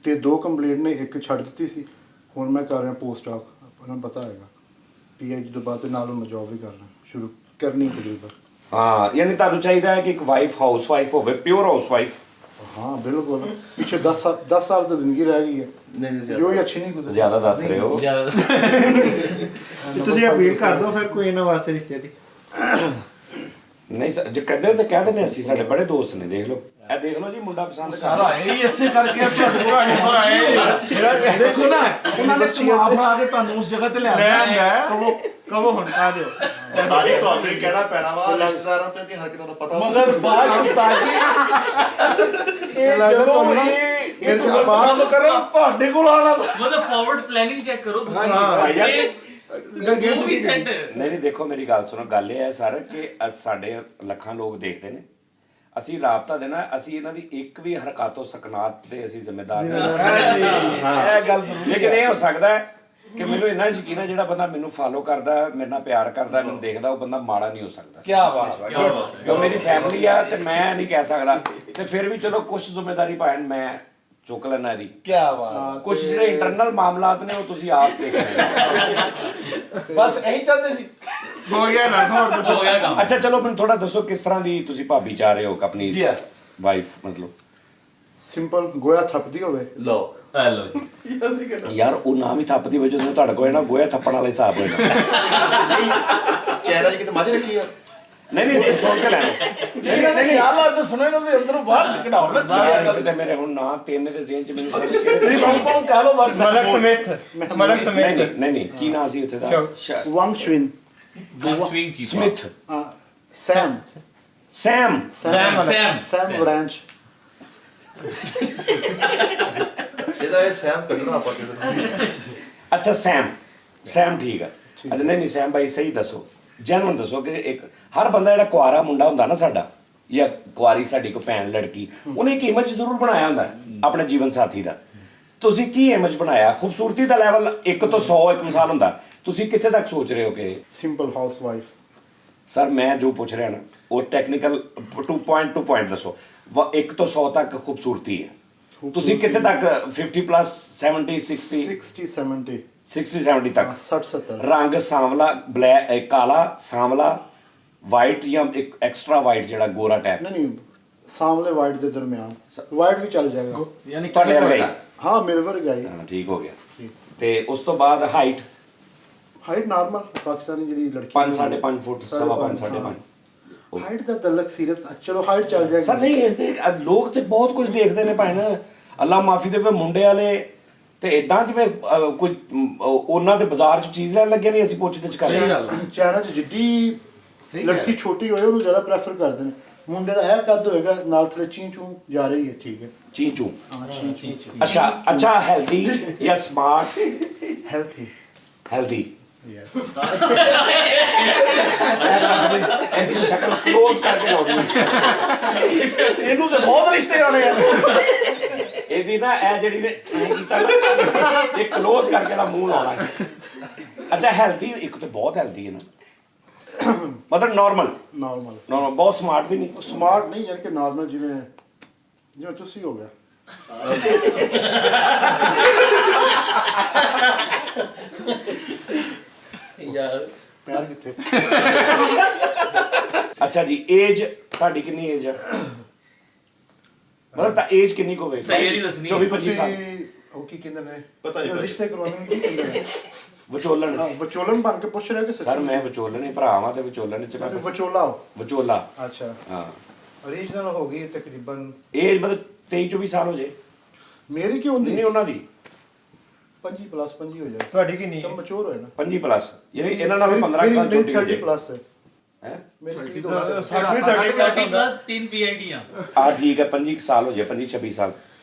ਤੇ 2 ਕੰਪਲੀਟ ਨੇ, 1 ਛੱਡ ਦਿੱਤੀ ਸੀ। ਹੁਣ ਮੈਂ ਕਰ ਰਿਹਾ ਪੋਸਟ ਡਾਕ, ਆਪਣਾ ਪਤਾ ਹੈਗਾ PhD ਤੋਂ ਬਾਅਦ ਨਾਲ ਮੈਂ ਜੌਬ ਵੀ ਕਰਨਾ ਸ਼ੁਰੂ ਕਰਨੀ ਤਕਰੀਬਨ। ਹਾਂ ਯਾਨੀ ਤੁਹਾਨੂੰ ਚਾਹੀਦਾ ਹੈ ਕਿ ਇੱਕ ਵਾਈਫ ਹਾਊਸ ਵਾਈਫ ਹੋਵੇ, ਪਿਓਰ ਹਾਊਸ ਵਾਈਫ। हाँ बिल्कुल, पीछे 10 साल तो जिंदगी रह गई है, नहीं जो ही अच्छी नहीं गुजरी। ਜ਼ਿਆਦਾ ਦੱਸ ਰਹੇ ਹੋ। ਤੁਸੀਂ ਅਪੀਲ ਕਰ ਦਿਓ ਫਿਰ ਕੋਈ ਇਹਨਾਂ ਵਾਸਤੇ ਰਿਸ਼ਤੇ ਦੀ। ਨਹੀਂ ਸਰ ਜੇ ਕਹਿੰਦੇ ਹੋ ਤਾਂ ਕਹਿ ਦਿੰਦੇ ਅਸੀਂ, ਸਾਡੇ ਬੜੇ ਦੋਸਤ ਨੇ, ਦੇਖ ਲਓ ਇਹ ਦੇਖ ਲਓ ਜੀ ਮੁੰਡਾ ਪਸੰਦ ਸਾਰਾ ਇਹ ਇਸੇ ਕਰਕੇ ਤੁਹਾਡੇ ਕੋਲ ਆਏ। ਦੇਖੋ ਨਾ ਉਹਨਾਂ ਨੇ ਕਮਾ ਫੜਾ ਕੇ ਤੁਹਾਨੂੰ ਉਸ ਜਗ੍ਹਾ ਤੇ ਲਿਆਂਦਾ। ਕਹੋ ਹੁਣ ਆ ਦਿਓ। ਸਾਰੀ ਤੁਹਾਨੂੰ ਹੀ ਕਹਿਣਾ ਪੈਣਾ ਵਾ, ਰਿਸ਼ਤੇਦਾਰਾਂ ਤੇ ਦੀ ਹਰਕਤਾਂ ਦਾ ਪਤਾ ਮਗਰ ਬਾਅਦ ਚ ਉਸਤਾਦ ਜੀ ਇਹ ਲੱਗਦਾ ਜਦੋਂ ਤੁਹਾਨੂੰ ਨਾ ਇਹ ਮੇਰੇ ਗਲਤ ਆਵਾਜ਼ ਕੰਮ ਕਰੋ ਤੁਹਾਡੇ ਕੋਲ ਆਣਾ। ਮਤਲਬ ਫਾਰਵਰਡ ਪਲੈਨਿੰਗ ਚੈੱਕ ਕਰੋ ਤੁਸੀਂ। ਨਹੀਂ ਦੇਖੋ ਮੇਰੀ ਗੱਲ ਸੁਣੋ, ਗੱਲ ਇਹ ਹੈ ਸਰ ਕਿ ਸਾਡੇ ਲੱਖਾਂ ਲੋਕ ਦੇਖਦੇ ਨੇ, ਅਸੀਂ ਰਾਬਤਾ ਦੇਣਾ, ਅਸੀਂ ਇਹਨਾਂ ਦੀ ਇੱਕ ਵੀ ਹਰਕਤੋ ਸਕਨਾਤ ਦੇ ਅਸੀਂ ਜ਼ਿੰਮੇਦਾਰ ਨਹੀਂ। ਇਹ ਗੱਲ ਜ਼ਰੂਰੀ ਲੇਕਿਨ ਇਹ ਹੋ ਸਕਦਾ ਹੈ ਕਿ ਮੈਨੂੰ ਇੰਨਾ ਯਕੀਨ ਹੈ ਜਿਹੜਾ ਬੰਦਾ ਮੈਨੂੰ ਫਾਲੋ ਕਰਦਾ, ਮੇਰੇ ਨਾਲ ਪਿਆਰ ਕਰਦਾ, ਮੈਨੂੰ ਦੇਖਦਾ, ਉਹ ਬੰਦਾ ਮਾੜਾ ਨਹੀਂ ਹੋ ਸਕਦਾ। ਕੀ ਬਾਤ ਹੈ। ਕਿਉਂ ਮੇਰੀ ਫੈਮਿਲੀ ਆ ਤੇ ਮੈਂ ਨਹੀਂ ਕਹਿ ਸਕਦਾ, ਤੇ ਫਿਰ ਵੀ ਚਲੋ ਕੁਝ ਜ਼ਿੰਮੇਵਾਰੀ ਭਾਣ ਮੈਂ ਚੁੱਕ ਲੈਣਾ ਇਹਦੀ। ਕੀ ਬਾਤ। ਕੁਝ ਜਿਹੜੇ ਇੰਟਰਨਲ ਮਾਮਲਾਤ ਨੇ ਉਹ ਤੁਸੀਂ ਆਪ ਦੇਖ ਲੈਣਾ। ਬਸ ਇਹੀ ਚਾਹੁੰਦੇ ਸੀ। ਹੋ ਗਿਆ ਨਾ ਹੋਰ ਦੱਸੋ ਹੋ ਗਿਆ ਕੰਮ। ਅੱਛਾ ਚਲੋ ਮੈਨੂੰ ਥੋੜਾ ਦੱਸੋ ਕਿਸ ਤਰ੍ਹਾਂ ਦੀ ਤੁਸੀਂ ਭਾਬੀ ਚਾਹ ਰਹੇ ਹੋ ਆਪਣੀ ਜੀ ਹਾਂ। ਵਾਈਫ ਮਤਲਬ? ਸਿੰਪਲ ਗੋਇਆ ਥੱਪਦੀ ਹੋਵੇ। ਲਓ ਹੈਲੋ ਜੀ। ਯਾਰ ਉਹ ਨਾਮ ਹੀ ਥੱਪਦੀ ਵਜੋਂ ਜਦੋਂ ਤੁਹਾਡੇ ਕੋਲ ਨਾ ਗੋਇਆ ਥੱਪਣ ਵਾਲਾ ਹਿਸਾਬ ਹੋਏਗਾ। ਚੈਨਾ 'ਚ ਕਿਤੇ ਮਾਝੇ ਰੱਖੀ ਆ? ਨਹੀਂ ਸੁਣ ਕੇ ਲੈਣਾ। ਨਹੀਂ ਖਿਆਲ ਆ ਤਾਂ ਸੁਣੇ ਨਾ ਤੇ ਅੰਦਰੋਂ ਬਾਹਰ ਕਢਾਉਣ ਲੱਗ ਕਿਤੇ ਮੇਰੇ ਹੁਣ ਨਾ ਤਿੰਨ ਦੇ ਜ਼ੇਨ ਚ ਮੈਨੂੰ ਨਹੀਂ ਸੰਪੂਰਨ ਕਹ ਲੋ ਬਸ। ਮਲਕ ਸਮੇਤ ਮਲਕ ਸਮੇਤ ਨਹੀਂ ਕੀ ਨਾਂ ਸੀ ਉੱਥੇ ਦਾ? ਵਾਂਗ ਸ਼ਵਿਨ ਸਵਿੰਗ ਕੀ ਸਮਿਥ। ਸੈਮ ਸੈਮ ਸੈਮ ਵਰਾਂਚ। ਇਹਦਾ ਇਹ ਸੈਮ ਕੱਢਣਾ ਆਪਾਂ ਕਿਤੇ। ਅੱਛਾ ਸੈਮ ਠੀਕ ਆ। ਅੱਛਾ ਨਹੀਂ ਸੈਮ ਭਾਈ ਸਹੀ ਦੱਸੋ, ਜੈਨੂਨ ਦੱਸੋ ਕਿ ਇੱਕ ਹਰ ਬੰਦਾ ਜਿਹੜਾ ਕੁਆਰਾ ਮੁੰਡਾ ਹੁੰਦਾ ਨਾ ਸਾਡਾ, ਜਾਂ ਕੁਆਰੀ ਸਾਡੀ ਕੋ ਭੈਣ ਲੜਕੀ, ਉਹਨੇ ਇੱਕ ਇਮੇਜ ਜ਼ਰੂਰ ਬਣਾਇਆ ਹੁੰਦਾ ਆਪਣੇ ਜੀਵਨ ਸਾਥੀ ਦਾ। ਤੁਸੀਂ ਕੀ ਇਮੇਜ ਬਣਾਇਆ? ਖੂਬਸੂਰਤੀ ਦਾ ਲੈਵਲ 1 ਤੋਂ 100 ਇੱਕ ਮਿਸਾਲ ਹੁੰਦਾ, ਤੁਸੀਂ ਕਿੱਥੇ ਤੱਕ ਸੋਚ ਰਹੇ ਹੋ ਕਿ? Simple house wife. ਸਰ ਮੈਂ ਜੋ ਪੁੱਛ ਰਿਹਾ ਨਾ ਉਹ ਟੈਕਨੀਕਲ ਟੂ ਪੁਆਇੰਟ ਦੱਸੋ। 1 ਤੋਂ 100 ਤੱਕ ਖੂਬਸੂਰਤੀ ਹੈ, ਤੁਸੀਂ ਕਿੱਥੇ ਤੱਕ? 50 ਪਲੱਸ 70 60 60 70 60 70 ਤੱਕ? 60 70। ਰੰਗ ਸਾਂਵਲਾ, ਬਲੈਕ, ਕਾਲਾ, ਸਾਂਵਲਾ, ਵਾਈਟ ਜਾਂ ਇੱਕ ਐਕਸਟਰਾ ਵਾਈਟ ਜਿਹੜਾ ਗੋਰਾ ਟੈਪ? ਨਹੀਂ ਸਾਹਮਣੇ ਵਾਈਟ ਦੇ ਦਰਮਿਆਨ। ਵਾਈਟ ਵੀ ਚੱਲ ਜਾਏਗਾ। ਯਾਨੀ ਤੁਹਾਡੇ ਵਰਗਾ ਹੀ? ਹਾਂ ਮੇਰੇ ਵਰਗਾ ਹੀ। ਹਾਂ ਠੀਕ ਹੋ ਗਿਆ। ਤੇ ਉਸ ਤੋਂ ਬਾਅਦ ਹਾਈਟ? ਹਾਈਟ ਨਾਰਮਲ ਪਾਕਿਸਤਾਨੀ ਜਿਹੜੀ ਲੜਕੀ 5 5.5 ਫੁੱਟ, 5.5 5.5। ਹਾਈਟ ਦਾ ਤਲਕ ਸੀਰਤ। ਚਲੋ ਹਾਈਟ ਚੱਲ ਜਾਏਗੀ। ਸਰ ਨਹੀਂ ਇਸ ਦੇ ਲੋਕ ਤੇ ਬਹੁਤ ਕੁਝ ਦੇਖਦੇ ਨੇ ਭਾਈ ਨਾ, ਅੱਲਾ ਮਾਫੀ ਦੇਵੇ ਮੁੰਡੇ ਵਾਲੇ ਤੇ ਇਦਾਂ ਜਿਵੇਂ ਕੋਈ ਉਹਨਾਂ ਦੇ ਬਾਜ਼ਾਰ 'ਚ ਚੀਜ਼ ਲੈਣ ਲੱਗੇ ਨਹੀਂ, ਅਸੀਂ ਪੁੱਛ ਗਿੱਛ ਕਰ ਰਹੇ ਹਾਂ। ਚਾਈਨਾ 'ਚ ਜਿੱਡੀ ਲੜਕੀ ਛੋਟੀ ਹੋਏ ਉਹਨੂੰ ਜ਼ਿਆਦਾ ਪ੍ਰੈਫਰ ਕਰਦੇ ਨੇ। ਮੁੰਡੇ ਦਾ ਇਹ ਕੱਦ ਹੋਏਗਾ ਨਾਲ ਥਲੇ ਚੀਂ ਚੂੰ ਜਾ ਰਹੀ ਹੈ, ਠੀਕ ਹੈ। ਚੀਚੂ। ਹਾਂ ਚੀਂ ਚੂੰ। ਅੱਛਾ ਹੈਲਦੀ ਜਾਂ ਸਮਾਰਟ? ਹੈਲਦੀ। ਯੈਸ। ਇਹਦੀ ਸ਼ਕਲ ਕਲੋਜ਼ ਕਰਕੇ ਲਾਉਣੀ। ਇਹਨੂੰ ਤੇ ਬਹੁਤ ਰਿਸ਼ਤੇ ਆਉਣੇ ਆ। ਇਹਦੀ ਨਾ ਇਹ ਜਿਹੜੀ ਨੇ ਐਂ ਕੀਤਾ ਨਾ, ਇਹ ਕਲੋਜ਼ ਕਰਕੇ ਦਾ ਮੂੰਹ ਲਾਉਣਾ। ਅੱਛਾ ਹੈਲਦੀ, ਇੱਕ ਤਾਂ ਬਹੁਤ ਹੈਲਦੀ ਹੈ ਨਾ, ਮਤਲਬ ਨਾਰਮਲ ਬਹੁਤ ਸਮਾਰਟ ਵੀ ਨਹੀਂ। ਸਮਾਰਟ ਨਹੀਂ ਯਾਨੀ ਕਿ ਨਾਰਮਲ, ਜਿਵੇਂ ਤੁਸੀਂ ਹੋ ਗਿਆ। ਯਾਰ ਪਿਆਰ ਕਿੱਥੇ? ਅੱਛਾ ਜੀ ਏਜ ਤੁਹਾਡੀ ਕਿੰਨੀ ਏਜ ਹੈ? ਮਤਲਬ ਤਾਂ ਏਜ ਕਿੰਨੀ ਕੁ ਹੋਵੇ? ਸਹੀ ਨਹੀਂ ਦੱਸਣੀ। 24-25 ਸਾਲ। ਉਹ ਕੀ ਕਹਿੰਦੇ ਨੇ ਪਤਾ ਨਹੀਂ ਰਿਸ਼ਤੇ ਕਰਵਾਉਣੇ ਨੂੰ ਕੀ ਕਹਿੰਦੇ ਨੇ? ਵਿਚੋਲਣ। ਹਾਂ ਵਿਚੋਲਨ ਬਣ ਕੇ ਪੁੱਛ ਰਿਹਾ ਕਿ ਸਰ ਮੈਂ ਵਿਚੋਲਣ ਹੀ ਭਰਾਵਾਂ ਤੇ ਵਿਚੋਲਣ ਚ ਤੁਸੀਂ ਵਿਚੋਲਾ ਹੋ। ਵਿਚੋਲਾ। ਅੱਛਾ ਹਾਂ ਓਰੀਜਨਲ ਹੋ ਗਈ ਤਕਰੀਬਨ। ਏਜ ਮਤਲਬ 23-24 ਸਾਲ ਹੋ ਜੇ? ਮੇਰੀ ਕੀ ਹੁੰਦੀ? ਨਹੀਂ ਉਹਨਾਂ ਦੀ 25 ਪਲੱਸ 25 ਹੋ ਜਾਏ ਤੁਹਾਡੀ ਕਿੰਨੀ ਤਾਂ ਮੈਚੁਰ ਹੋਏ ਨਾ। 25 ਪਲੱਸ, ਯਾਨੀ ਇਹਨਾਂ ਨਾਲ 15 ਸਾਲ ਛੋਟੀ ਹੋ 30 ਜੇ। ਪਲੱਸ ਹੈ ਹੈ ਮੇਰੀ ਕੀ ਦੋ। ਸਾਡੀ 30 ਪਲੱਸ 3 PhD ਆ। ਆ ਠੀਕ ਹੈ 25 ਸਾਲ ਹੋ ਜੇ, 25-26 ਸਾਲ,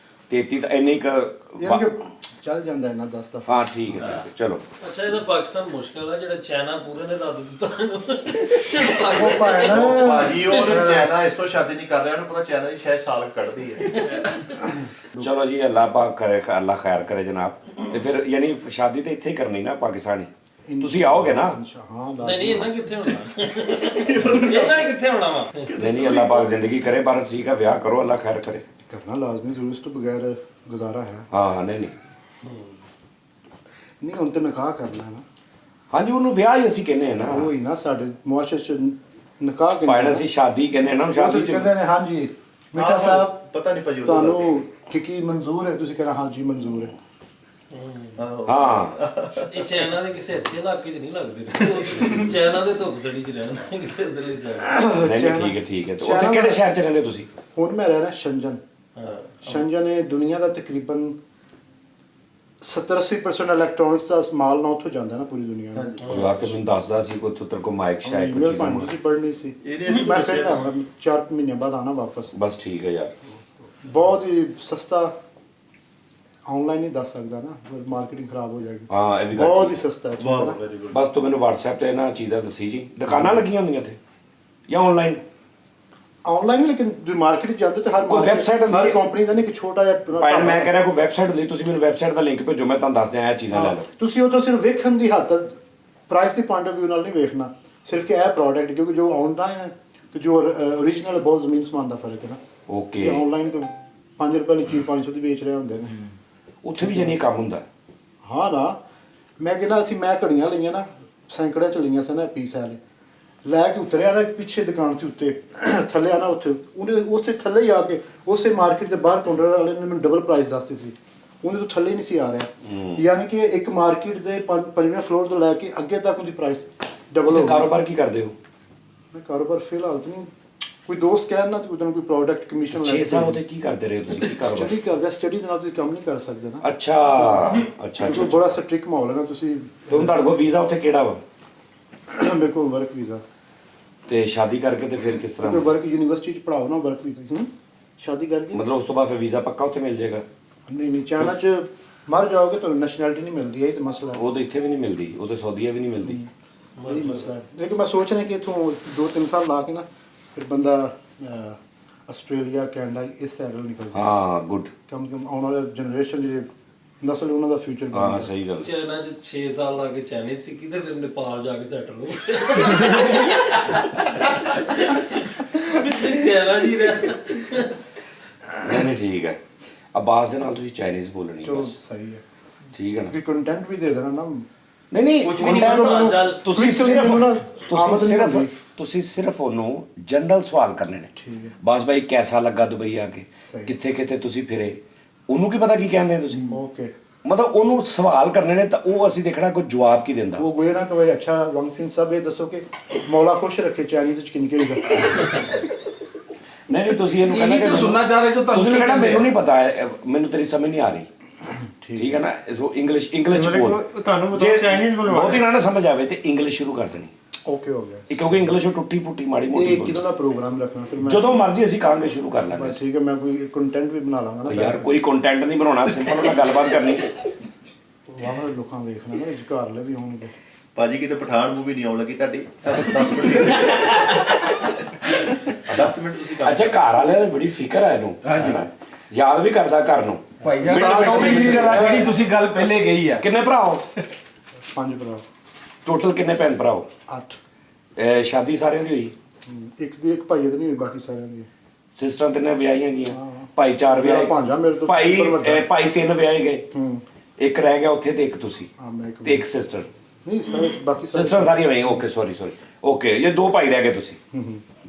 33 ਤਾਂ ਇੰਨੇ ਯਾਨੀ ਕਿ ਚੱਲ ਜਾਂਦਾ ਹੈ ਨਾ 10 ਦਫਾ। ਹਾਂ ਠੀਕ ਹੈ ਚਲੋ। ਅੱਛਾ ਇਹਦਾ ਪਾਕਿਸਤਾਨ ਮੁਸ਼ਕਲ ਆ, ਜਿਹੜਾ ਚਾਈਨਾ ਪੂਰੇ ਨੇ ਰੱਦ ਦਿੱਤਾ ਇਹਨੂੰ। ਉਹ ਭੈਣ ਭਾਜੀ ਉਹ ਚੈਨਾ ਇਸ ਤੋਂ ਸ਼ਾਦੀ ਨਹੀਂ ਕਰ ਰਿਹਾ, ਉਹਨੂੰ ਪਤਾ ਚੈਨਾ ਦੀ ਸ਼ਾਇਦ ਸਾਲ ਕੱਢਦੀ ਹੈ। ਚਲੋ ਜੀ ਅੱਲਾਹ ਪਾਕ ਕਰੇ, ਅੱਲਾਹ ਖੈਰ ਕਰੇ ਜਨਾਬ। ਤੇ ਫਿਰ ਯਾਨੀ ਸ਼ਾਦੀ ਤੇ ਇੱਥੇ ਹੀ ਕਰਨੀ ਨਾ ਪਾਕਿਸਤਾਨੀ? ਤੁਸੀਂ ਆਓਗੇ ਨਾ? ਹਾਂ ਨਹੀਂ ਇਹਨਾਂ ਕਿੱਥੇ ਹੋਣਾ, ਇਹਨਾਂ ਨੇ ਕਿੱਥੇ ਹੋਣਾ ਵਾ। ਨਹੀਂ ਅੱਲਾਹ ਪਾਕ ਜ਼ਿੰਦਗੀ ਕਰੇ, ਪਰ ਠੀਕ ਹੈ ਵਿਆਹ ਕਰੋ, ਅੱਲਾਹ ਖੈਰ ਕਰੇ। ਕਰਨਾ ਲਾਜ਼ਮੀ ਜ਼ਰੂਰ, ਇਸ ਤੋਂ ਬਗੈਰ ਗੁਜ਼ਾਰਾ ਹੈ ਹਾਂ ਨਹੀਂ ਨਹੀਂ। ਹੁਣ ਤੇ ਨਿਕਾਹ ਕਰਨਾ ਹੈ ਨਾ। ਹਾਂਜੀ ਉਹਨੂੰ ਵਿਆਹ ਹੀ ਅਸੀਂ ਕਹਿੰਦੇ ਆ ਨਾ, ਉਹ ਹੀ ਨਾ ਸਾਡੇ ਮੁਆਸ਼ਰੇ ਚ ਨਿਕਾਹ ਕਹਿੰਦੇ ਪਾਇਣ ਨੇ। ਅਸੀਂ ਸ਼ਾਦੀ ਕਹਿੰਦੇ ਆ ਨਾ, ਉਹ ਸ਼ਾਦੀ ਤੁਸੀਂ ਚ ਕਹਿੰਦੇ ਨੇ ਹਾਂਜੀ ਮਿੱਠਾ ਸਾਹਿਬ ਪਤਾ ਨਹੀਂ ਭਾਜੀ ਉਹਦਾ। ਤੁਹਾਨੂੰ ਕੀ ਮਨਜ਼ੂਰ ਹੈ? ਤੁਸੀਂ ਕਹਿੰਦੇ ਹਾਂਜੀ ਮਨਜ਼ੂਰ ਹੈ। ਹਾਂ ਇਹ ਚਾਈਨਾ ਦੇ ਕਿਸੇ ਅੱਛੇ ਇਲਾਕੇ 'ਚ ਨਹੀਂ ਲੱਗਦੇ। ਚਾਈਨਾ ਦੇ ਧੁੱਪ ਸੜੀ 'ਚ ਰਹਿਣਾ ਕਿਤੇ ਉਧਰਲੇ ਚਾਈਨਾ। ਨਹੀਂ ਠੀਕ ਹੈ। ਤੇ ਉੱਥੇ ਕਿਹੜੇ ਸ਼ਹਿਰ 'ਚ ਰਹਿੰਦੇ ਤੁਸੀਂ? ਹੁਣ ਮੈਂ ਰਹਿ ਰਿਹਾ ਸ਼ੰਜਨ। ਸ਼ੰਜਨ ਇਹ ਦੁਨੀਆ ਦਾ ਤਕਰੀਬਨ 70-80% ਇਲੈਕਟ੍ਰੋਨਿਕਸ ਦਾ ਮਾਲ ਨਾ ਉੱਥੋਂ ਜਾਂਦਾ ਨਾ ਪੂਰੀ ਦੁਨੀਆ ਨੂੰ। ਉਹ ਯਾਰ ਤੇ ਮੈਨੂੰ ਦੱਸਦਾ ਸੀ ਕੋਈ ਤੁੱਤਰ ਕੋ ਮਾਈਕ ਸ਼ਾਇਦ ਕੋਈ ਈਮੇਲ ਚੀਜ਼ ਪਾਣੀ ਤੁਸੀਂ ਪੜ੍ਹਨੀ ਸੀ। ਇਹਨੇ ਅਸੀਂ ਮੈਂ ਦੱਸਿਆ। ਫਿਰ ਆਵਾਂਗਾ 4 ਮਹੀਨੇ ਬਾਅਦ ਆਣਾ ਵਾਪਸ। ਬਸ ਠੀਕ ਹੈ ਯਾਰ। ਬਹੁਤ ਹੀ ਸਸਤਾ, ਆਨਲਾਈਨ ਹੀ ਦੱਸ ਸਕਦਾ ਨਾ, ਫਿਰ ਮਾਰਕੀਟਿੰਗ ਖਰਾਬ ਹੋ ਜਾਏਗੀ। ਹਾਂ ਇਹ ਵੀ ਗੱਲ ਬਹੁਤ ਠੀਕ ਹੀ ਸਸਤਾ ਹੈ ਠੀਕ ਹੈ ਵਾਹ ਨਾ। Very good. ਬਸ ਤੂੰ ਮੈਨੂੰ WhatsApp ਤੇ ਨਾ ਚੀਜ਼ਾਂ ਦੱਸੀ ਜੀ। ਦੁਕਾਨਾਂ ਲੱਗੀਆਂ ਹੁੰਦੀਆਂ ਤੇ ਜਾਂ ਆਨਲਾਈਨ? ਆਨਲਾਈਨ ਲੇਕਿਨ ਜੇ ਮਾਰਕੀਟ ਜਾਂਦੇ ਤਾਂ ਹਰ ਕੋਈ website ਹੁੰਦੀ ਹਰ ਹੈ? ਕੰਪਨੀ ਦਾ ਨਹੀਂ ਕਿ ਛੋਟਾ ਜਿਹਾ ਭਾਈ ਮੈਂ ਕਹਿ ਰਿਹਾ ਕੋਈ ਵੈਬਸਾਈਟ ਹੁੰਦੀ, ਤੁਸੀਂ ਮੈਨੂੰ ਵੈਬਸਾਈਟ ਦਾ ਲਿੰਕ ਭੇਜੋ, ਮੈਂ ਤੁਹਾਨੂੰ ਦੱਸ ਦਿਆਂ ਇਹ ਚੀਜ਼ਾਂ ਲੈ ਹਾਂ, ਲਓ। ਤੁਸੀਂ ਉਹ ਤਾਂ ਸਿਰਫ ਵੇਖਣ ਦੀ ਹੱਦ ਤੱਕ ਪ੍ਰਾਈਸ ਦੇ ਪੁਆਇੰਟ ਆਫ View ਨਾਲ ਨਹੀਂ ਵੇਖਣਾ ਸਿਰਫ ਕਿ ਇਹ ਪ੍ਰੋਡਕਟ, ਕਿਉਂਕਿ ਜੋ ਆਨਲਾਈਨ ਹੈ ਤੇ ਜੋ ओरिजिनल ਬਹੁਤ ਜ਼ਮੀਨ ਸਮਾਨ ਦਾ ਫਰਕ ਹੈ ਨਾ। ਓਕੇ, ਕਿ ਆਨਲਾਈਨ ਤਾਂ 5 ਰੁਪਏ ਦੀ ਚੀਜ਼ 500 ਦੀ ਵੇਚ ਰਹੇ ਹੁੰਦੇ ਨੇ। ਉੱਥੇ ਵੀ ਜਾਨੀ ਕੰਮ ਹੁੰਦਾ। ਹਾਂ ਨਾ, ਮੈਂ ਕਹਿੰਦਾ ਮੈਂ ਘੜੀਆਂ ਲਈਆਂ ਨਾ, ਸੈਂਕੜਿਆਂ ਚ ਲਈਆਂ ਸਨ ਪੀਸ ਵਾਲੇ, ਲੈ ਕੇ ਉਤਰਿਆ ਨਾ ਪਿੱਛੇ ਦੁਕਾਨ ਸੀ ਉੱਤੇ ਥੱਲੇ ਆ ਨਾ, ਉੱਥੇ ਉਹਨੇ ਉਸੇ ਥੱਲੇ ਹੀ ਆ ਕੇ ਉਸੇ ਮਾਰਕੀਟ ਦੇ ਬਾਹਰ ਕਾਊਂਟਰ ਵਾਲੇ ਨੇ ਮੈਨੂੰ ਡਬਲ ਪ੍ਰਾਈਸ ਦੱਸਦੇ ਸੀ, ਉਹਨੇ ਤੋਂ ਥੱਲੇ ਨਹੀਂ ਸੀ ਆ ਰਿਹਾ। ਯਾਨੀ ਕਿ ਇੱਕ ਮਾਰਕੀਟ ਦੇ ਪੰਜਵੇਂ ਫਲੋਰ ਤੋਂ ਲੈ ਕੇ ਅੱਗੇ ਤੱਕ ਉਹਦੀ ਪ੍ਰਾਈਸ ਡਬਲ ਹੋ ਗਈ। ਕਾਰੋਬਾਰ ਕੀ ਕਰਦੇ ਹੋ? ਮੈਂ ਕਾਰੋਬਾਰ ਫਿਲਹਾਲ ਤਾਂ ਨਹੀਂ, ਕੋਈ ਦੋਸਤ ਕਹਿਣ ਨਾ ਤੇ ਕੋਈ ਪ੍ਰੋਡਕਟ ਕਮਿਸ਼ਨ 6 ਸਾਲ ਉਹਦੇ ਕੀ ਕਰਦੇ ਰਹੇ ਤੁਸੀਂ? ਕੀ ਕਾਰੋਬਾਰ? ਸਟੱਡੀ ਕਰਦਾ, ਸਟੱਡੀ ਦੇ ਨਾਲ ਤੁਸੀਂ ਕੰਮ ਨਹੀਂ ਕਰ ਸਕਦੇ ਨਾ। ਅੱਛਾ ਅੱਛਾ ਕਿਉਂਕਿ ਬੜਾ ਸਟ੍ਰਿਕਟ ਮਾਹੌਲ ਹੈ ਨਾ। ਤੁਸੀਂ ਤੇ ਹੁਣ ਤੁਹਾਡੇ ਕੋਲ ਵੀਜ਼ਾ ਉੱਥੇ ਕਿਹੜਾ ਵਾ? ਮੇਰੇ ਕੋਲ ਵਰਕ ਵੀਜ਼ਾ, ਤੇ ਸ਼ਾਦੀ ਕਰਕੇ ਤੇ ਫਿਰ ਕਿਸ ਕਿਉਂਕਿ ਤਰ੍ਹਾਂ? ਵਰਕ ਯੂਨੀਵਰਸਿਟੀ ਚ ਪੜਾਓ ਨਾ, ਵਰਕ ਵੀਜ਼ਾ। ਸ਼ਾਦੀ ਕਰਕੇ ਮਤਲਬ ਉਸ ਤੋਂ ਬਾਅਦ ਫਿਰ ਵੀਜ਼ਾ ਪੱਕਾ ਉੱਥੇ ਮਿਲ ਜਾਏਗਾ? ਨਹੀਂ, ਚਾਈਨਾ ਚ ਮਰ ਜਾਓਗੇ ਤਾਂ ਨੈਸ਼ਨੈਲਿਟੀ ਨਹੀਂ ਮਿਲਦੀ, ਇਹ ਤਾਂ ਮਸਲਾ ਹੈ। ਉਹ ਤਾਂ ਇੱਥੇ ਵੀ ਨਹੀਂ ਮਿਲਦੀ, ਉਹ ਤਾਂ ਸਾਊਦੀਆ ਵੀ ਨਹੀਂ ਮਿਲਦੀ। ਇਹੀ ਮਸਲਾ ਹੈ। ਲੇਕਿਨ ਮੈਂ ਸੋਚ ਰਿਹਾ ਕਿ ਇੱਥੋਂ 2-3 ਸਾਲ ਲਾ ਕੇ ਨਾ ਫਿਰ ਬੰਦਾ ਆਸਟ੍ਰੇਲੀਆ, ਕੈਨੇਡਾ ਇਸ ਸਾਈਡ ਵੱਲ ਨਿਕਲ ਜਾਏ। ਹਾਂ ਗੁੱਡ, ਕਮ ਸੇ ਕਮ ਆਉਣ ਵਾਲੇ ਜਨਰੇਸ਼ਨ ਜਿਹੜੇ ਨਸਲ ਉਹਨਾਂ ਦਾ ਫਿਊਚਰ ਹਾਂ ਸਹੀ ਗੱਲ। ਚਾਈਨਾ ਚ 6 ਸਾਲ ਲਾ ਕੇ ਚਾਈਨਾ ਸਿੱਖੀ ਤੇ ਫਿਰ ਨੇਪਾਲ ਜਾ ਕੇ ਸੈਟਲ ਹੋ ਚਾਈਨਾ ਜੀ ਰਿਹਾ। ਨਹੀਂ ਠੀਕ ਹੈ। ਅਬਾਸ ਦੇ ਨਾਲ ਤੁਸੀਂ ਚਾਈਨੀਜ਼ ਬੋਲਣੀ ਚਲੋ ਬਸ, ਸਹੀ ਹੈ। ਠੀਕ ਹੈ ਨਾ? ਕਿ ਕੰਟੈਂਟ ਵੀ ਦੇ ਦੇਣਾ ਨਾ। ਨਹੀਂ ਕੁਛ ਵੀ ਨਹੀਂ content ਪਤਾ ਉਹਨੂੰ- ਚੱਲ। ਤੁਸੀਂ ਤੁਸੀਂ ਸਿਰਫ ਮੈਨੂੰ ਨਾ ਤੁਸੀਂ ਆਮਦ ਨਹੀਂ ਸਿਰਫ ਹੁੰਦੀ। ਤੁਸੀਂ ਸਿਰਫ ਉਹਨੂੰ ਜਨਰਲ ਸਵਾਲ ਕਰਨੇ ਨੇ। ਠੀਕ ਹੈ। ਬਸ ਭਾਈ ਕੈਸਾ ਲੱਗਾ ਦੁਬਈ ਆ ਕੇ, ਸਹੀ। ਕਿੱਥੇ ਕਿੱਥੇ ਤੁਸੀਂ ਫਿਰੇ, ਉਹਨੂੰ ਕੀ ਪਤਾ ਕੀ ਕਹਿੰਦੇ ਤੁਸੀਂ? ओके, ਮਤਲਬ ਉਹਨੂੰ ਸਵਾਲ ਕਰਨੇ ਨੇ ਤਾਂ ਉਹ ਅਸੀਂ ਦੇਖਣਾ ਕੋਈ ਜਵਾਬ ਕੀ ਦਿੰਦਾ। वो गोया ना कि भाई अच्छा वंगफिन साहब ये दसो कि मौला खुश रखे चाइनीज च किनके ਨਹੀਂ ਤੁਸੀਂ ਇਹਨੂੰ ਕਹਿੰਦਾ ਇਹੀ ਤਾਂ ਸੁਣਨਾ ਚਾਹ ਰਹੇ ਜੋ ਤੁਹਾਨੂੰ ਤੁਸੀਂ ਕੀ ਕਹਿੰਦਾ ਕਹਿੰਦੇ ਮੈਨੂੰ ਨਹੀਂ ਪਤਾ ਹੈ, ਮੈਨੂੰ ਤੇਰੀ ਸਮਝ ਨਹੀਂ ਆ ਰਹੀ। ਠੀਕ ਹੈ ਨਾ? ਸੋ ਇੰਗਲਿਸ਼ ਚ ਬੋਲ। ਤੁਹਾਨੂੰ ਬਤਾਓ ਜੇ ਚਾਈਨੀਜ਼ ਬੋਲਵਾ ਬਹੁਤ ਹੀ ਨਾ ਸਮਝ ਆਵੇ ਤੇ ਇੰਗਲਿਸ਼ ਸ਼ੁਰੂ ਕਰ ਦੇਣੀ। ओके हो गया। ਇਹ ਕਿਉਂਕਿ ਇੰਗਲਿਸ਼ ਉਹ ਟੁੱਟੀ ਪੁੱਟੀ ਮਾੜੀ ਮੋਟੀ ये ਬੋਲਦੀ। कितना प्रोग्राम रखना फिर मैं ਜਦੋਂ ਮਰਜ਼ੀ ਅਸੀਂ ਕਹਾਂਗੇ ਸ਼ੁਰੂ ਕਰ ਲਾਂਗੇ। बस ठीक है, मैं कोई कंटेंट भी बना लांगा ना। ਯਾਰ ਕੋਈ ਕੰਟੈਂਟ ਨਹੀਂ ਬਣਾਉਣਾ, ਸਿੰਪਲ ਉਹਨਾਂ ਗੱਲਬਾਤ ਕਰਨੀ। वाह लोगों देखना ना घर ले भी होंगे। ਭਾਜੀ ਕਿਤੇ ਪਠਾਨ ਮੂਵੀ ਨਹੀਂ ਆਉਣ ਲੱਗੀ ਤੁਹਾਡੀ? 10 ਮਿੰਟ 10 ਮਿੰਟ ਤੁਸੀਂ ਕੰਮ ਅੱਛਾ ਘਰ ਵਾਲਿਆਂ ਦੀ ਬੜੀ ਫਿਕਰ ਹੈ ਇਹਨੂੰ। ਹਾਂਜੀ। ਹੈਨਾ? ਯਾਦ ਵੀ ਕਰਦਾ ਘਰ ਨੂੰ। ਭਾਈ ਜਾਨ ਉਹ ਵੀ ਜਿਹੜੀ ਤੁਸੀਂ ਗੱਲ ਪਹਿਲੇ ਗਈ ਆ। ਕਿੰਨੇ ਭਰਾ ਹੋ? 5 भरा ਟੋਟਲ ਕਿੰਨੇ ਭੈਣ ਭਰਾ ਹੋ? 8 ਸ਼ਾਦੀ ਸਾਰਿਆਂ ਦੀ ਹੋਈ? एक भाई तो नहीं हुई, बाकी सारे दी। ਸਿਸਟਰਾਂ ਤਿੰਨੇ ਵਿਆਹੀਆਂ ਗਈਆਂ, ਭਾਈ 4 ਮੇਰਾ ਵਿਆਹੇ, ਭਾਂਜਾ ਮੇਰੇ ਤੋਂ ਭਾਈ ਉੱਪਰ ਵੱਡਾ। ਭਾਈ 3 ਵਿਆਹੇ ਗਏ, हम्म, ਇੱਕ ਰਹਿ ਗਿਆ ਉੱਥੇ ਤੇ ਇੱਕ ਤੁਸੀਂ हाँ मैं एक ਤੇ ਇੱਕ ਸਿਸਟਰ। नहीं सारे बाकी सारे ਸਿਸਟਰ ਸਾਰੀਆਂ ਵਿਆਹੀਆਂ। ਓਕੇ ਸੌਰੀ ਓਕੇ, ਇਹ 2 ਭਾਈ ਰਹਿ ਗਏ ਤੁਸੀਂ।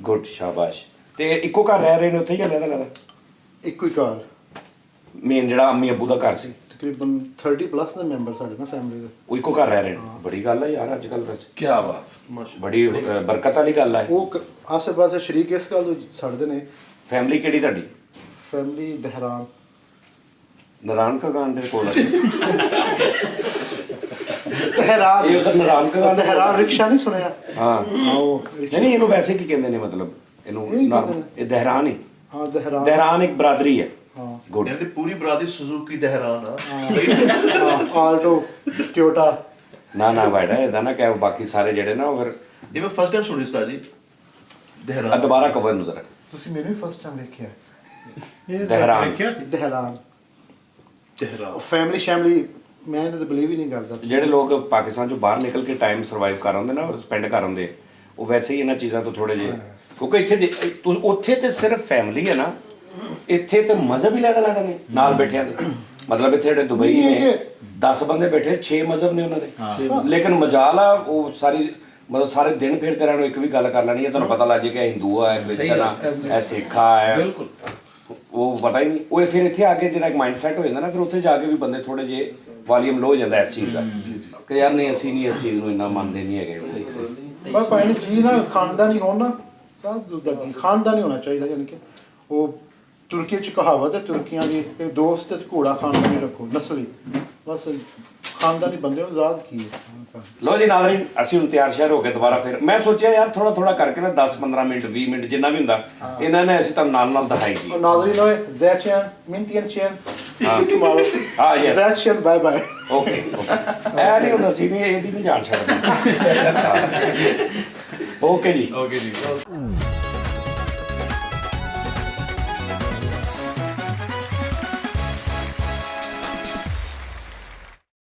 ਗੁੱਡ ਸ਼ਾਬਾਸ਼। ਤੇ ਇੱਕੋ ਘਰ ਰਹਿ ਰਹੇ ਨੇ ਉੱਥੇ ਹੀ ਰਹਿੰਦਾ ਲੱਗਦਾ? एक ही कार ਮੇਨ ਜਿਹੜਾ ਅੰਮੀ ਅੱਬੂ ਦਾ ਘਰ ਸੀ तकरीबन 30 प्लस ने मेंबर साडे ना फैमिली दे। ਉਹ ਇੱਕੋ ਘਰ ਰਹਿ ਰਹੇ ਨੇ। ਬੜੀ ਗੱਲ ਹੈ ਯਾਰ ਅੱਜ ਕੱਲ੍ਹ ਵਿੱਚ, ਕੀ ਬਾਤ। ਬੜੀ ਬਰਕਤ ਵਾਲੀ ਗੱਲ ਹੈ। ਉਹ ਆਸੇ ਪਾਸੇ ਸ਼ਰੀਕ ਇਸ ਗੱਲ ਤੋਂ ਛੱਡਦੇ ਨੇ। ਫੈਮਿਲੀ ਕਿਹੜੀ ਤੁਹਾਡੀ? ਫੈਮਿਲੀ ਦਹਰਾਨ। ਨਾਰਾਇਣ ਕਗਾਨ ਦੇ ਕੋਲ ਹੈ। ਦਹਰਾਨ ਇਹ ਉਧਰ ਨਾਰਾਇਣ ਕਗਾਨ ਦੇ ਕੋਲ ਦਹਰਾਨ ਹੈ। ਰਿਕਸ਼ਾ ਨਹੀਂ ਸੁਣਿਆ? ਹਾਂ ਹਾਂ ਉਹ ਨਹੀਂ ਇਹਨੂੰ ਵੈਸੇ ਕੀ ਕਹਿੰਦੇ ਨੇ, ਮਤਲਬ ਇਹਨੂੰ ਇਹ ਕਹਿੰਦੇ ਨੇ। ਇਹ ਦਹਿਰਾਨ ਹੀ। ਹਾਂ ਦਹਰਾਨ। ਦਹਿਰਾਨ ਇੱਕ ਬਰਾਦਰੀ ਹੈ। ਹਾਂ ਗੁੱਡ। ਇਹਨਾਂ ਦੀ ਪੂਰੀ ਬਰਾਦਰੀ ਸੁਜ਼ੂਕੀ ਦਹਿਰਾਨ ਆ। ਹਾਂ ਆਲਟੋ ਟੋਯੋਟਾ। ਨਾ ਬੈਠਾ ਇਹਦਾ ਨਾ ਕਹਿ, ਬਾਕੀ ਸਾਰੇ ਜਿਹੜੇ ਨਾ ਉਹ ਫਿਰ ਇਹ ਮੈਂ ਫਸਟ ਟਾਈਮ ਸੁਣੀ ਸਤਾ ਜੀ ਦਹਿਰਾਨ। ਦੁਬਾਰਾ ਕਵਰ ਨੂੰ ਜ਼ਰਾ। ਤੁਸੀਂ ਮੈਨੂੰ ਵੀ ਫਸਟ ਟਾਈਮ ਵੇਖਿਆ ਦਹਿਰਾਨ। ਦਹਰਾਨ। ਦਹਿਰਾਨ ਫੈਮਿਲੀ ਸ਼ੈਮਲੀ ਮੈਂ ਤਾਂ ਬਲੀਵ ਹੀ ਨਹੀਂ ਕਰਦਾ। ਜਿਹੜੇ ਲੋਕ ਪਾਕਿਸਤਾਨ ਚੋਂ ਬਾਹਰ ਨਿਕਲ ਕੇ ਟਾਈਮ ਸਰਵਾਈਵ ਕਰ ਆਉਂਦੇ ਨਾ, ਸਪੈਂਡ ਕਰ ਆਉਂਦੇ, ਉਹ ਵੈਸੇ ਹੀ ਇਹਨਾਂ ਚੀਜ਼ਾਂ ਤੋਂ ਥੋੜੇ ਜਿਹੇ, ਕਿਉਂਕਿ ਇੱਥੇ ਉੱਥੇ ਤੇ ਸਿਰਫ ਫੈਮਿਲੀ ਹੈ ਨਾ, ਇੱਥੇ ਤੇ ਮਜ਼ਹਬ ਹੀ ਲੈਦਾ ਨੇ ਨਾਲ ਬੈਠਿਆਂ ਦੇ। ਮਤਲਬ ਇੱਥੇ ਜਿਹੜੇ ਦੁਬਈ ਨਹੀਂ, ਨੇ 10 ਬੰਦੇ ਬੈਠੇ, 6 ਮਜ਼ਹਬ ਨੇ ਉਹਨਾਂ ਦੇ। ਲੇਕਿਨ ਮਜਾਲ ਆ ਉਹ ਸਾਰੀ, ਮਤਲਬ ਸਾਰੇ ਦਿਨ ਫਿਰ ਤੇਰਾ ਨੂੰ ਇੱਕ ਵੀ ਗੱਲ ਕਰ ਲੈਣੀ ਹੈ, ਤੁਹਾਨੂੰ ਪਤਾ ਲੱਗ ਜੇ ਕਿ ਇਹ ਹਿੰਦੂ ਆ, ਇਹ ਕ੍ਰਿਸਚਨ ਆ, ਇਹ ਸਿੱਖ ਆ, ਬਿਲਕੁਲ। ਉਹ ਪਤਾ ਹੀ ਨਹੀਂ। ਉਹ ਫਿਰ ਇੱਥੇ ਆ ਕੇ ਜਿਹੜਾ ਇੱਕ ਮਾਈਂਡ ਸੈਟ ਹੋ ਜਾਂਦਾ ਨਾ, ਫਿਰ ਉੱਥੇ ਜਾ ਕੇ ਵੀ ਬੰਦੇ ਥੋੜੇ ਜਿਹੇ ਵਾਲੀਅਮ ਲੋ ਹੋ ਜਾਂਦਾ ਇਸ ਚੀਜ਼ ਦਾ ਕਿ ਯਾਰ ਨਹੀਂ ਅਸੀਂ ਨਹੀਂ ਇਸ ਚੀਜ਼ ਨੂੰ ਇੰਨਾ ਮੰਨਦੇ ਨਹੀਂ ਹੈਗੇ। ਬਸ ਭਾਈ ਜੀ ਨਾ ਖਾਨਦਾਨੀ ਹੋਣਾ ਸਾਧ ਦਾ ਖਾਨਦਾਨੀ ਹੋਣਾ ਚਾਹੀਦਾ। ਯਾਨੀ ਕਿ ਉਹ ਤੁਰਕੀ ਚ ਕਹਾਵਤ ਹੈ ਤੁਰਕੀਆਂ ਦੀ, ਇਹ ਦੋਸਤ ਤੇ ਘੋੜਾ ਖਾਨਦਾਨੀ ਰੱਖੋ ਨਸਲੀ। ਬਸ ਖਾਨਦਾਨੀ ਬੰਦੇ ਨੂੰ ਆਜ਼ਾਦ ਕੀ ਹੈ। ਲੋ ਜੀ ਨਾਜ਼ਰੀਨ, ਅਸੀਂ ਹੁਣ ਤਿਆਰ ਸ਼ਿਆਰ ਹੋ ਕੇ ਦੁਬਾਰਾ ਫਿਰ ਮੈਂ ਸੋਚਿਆ ਯਾਰ ਥੋੜਾ ਕਰਕੇ ਨਾ 10-15 ਮਿੰਟ 20 ਮਿੰਟ ਜਿੰਨਾ ਵੀ ਹੁੰਦਾ ਇਹਨਾਂ ਨੇ ਅਸੀਂ ਤਾਂ ਨਾਲ ਦਿਖਾਈ ਦੀ। Und Nazarin neu, Zätchen, Mintchen, tomorrow. yes. Zätchen, bye bye. Okay ਇਹ ਨਹੀਂ ਹੁੰਦਾ ਸੀ, ਨਹੀਂ ਇਹਦੀ ਨਹੀਂ ਜਾਣ ਛੱਡਦੀ। ਓਕੇ ਜੀ। ਓਕੇ ਜੀ।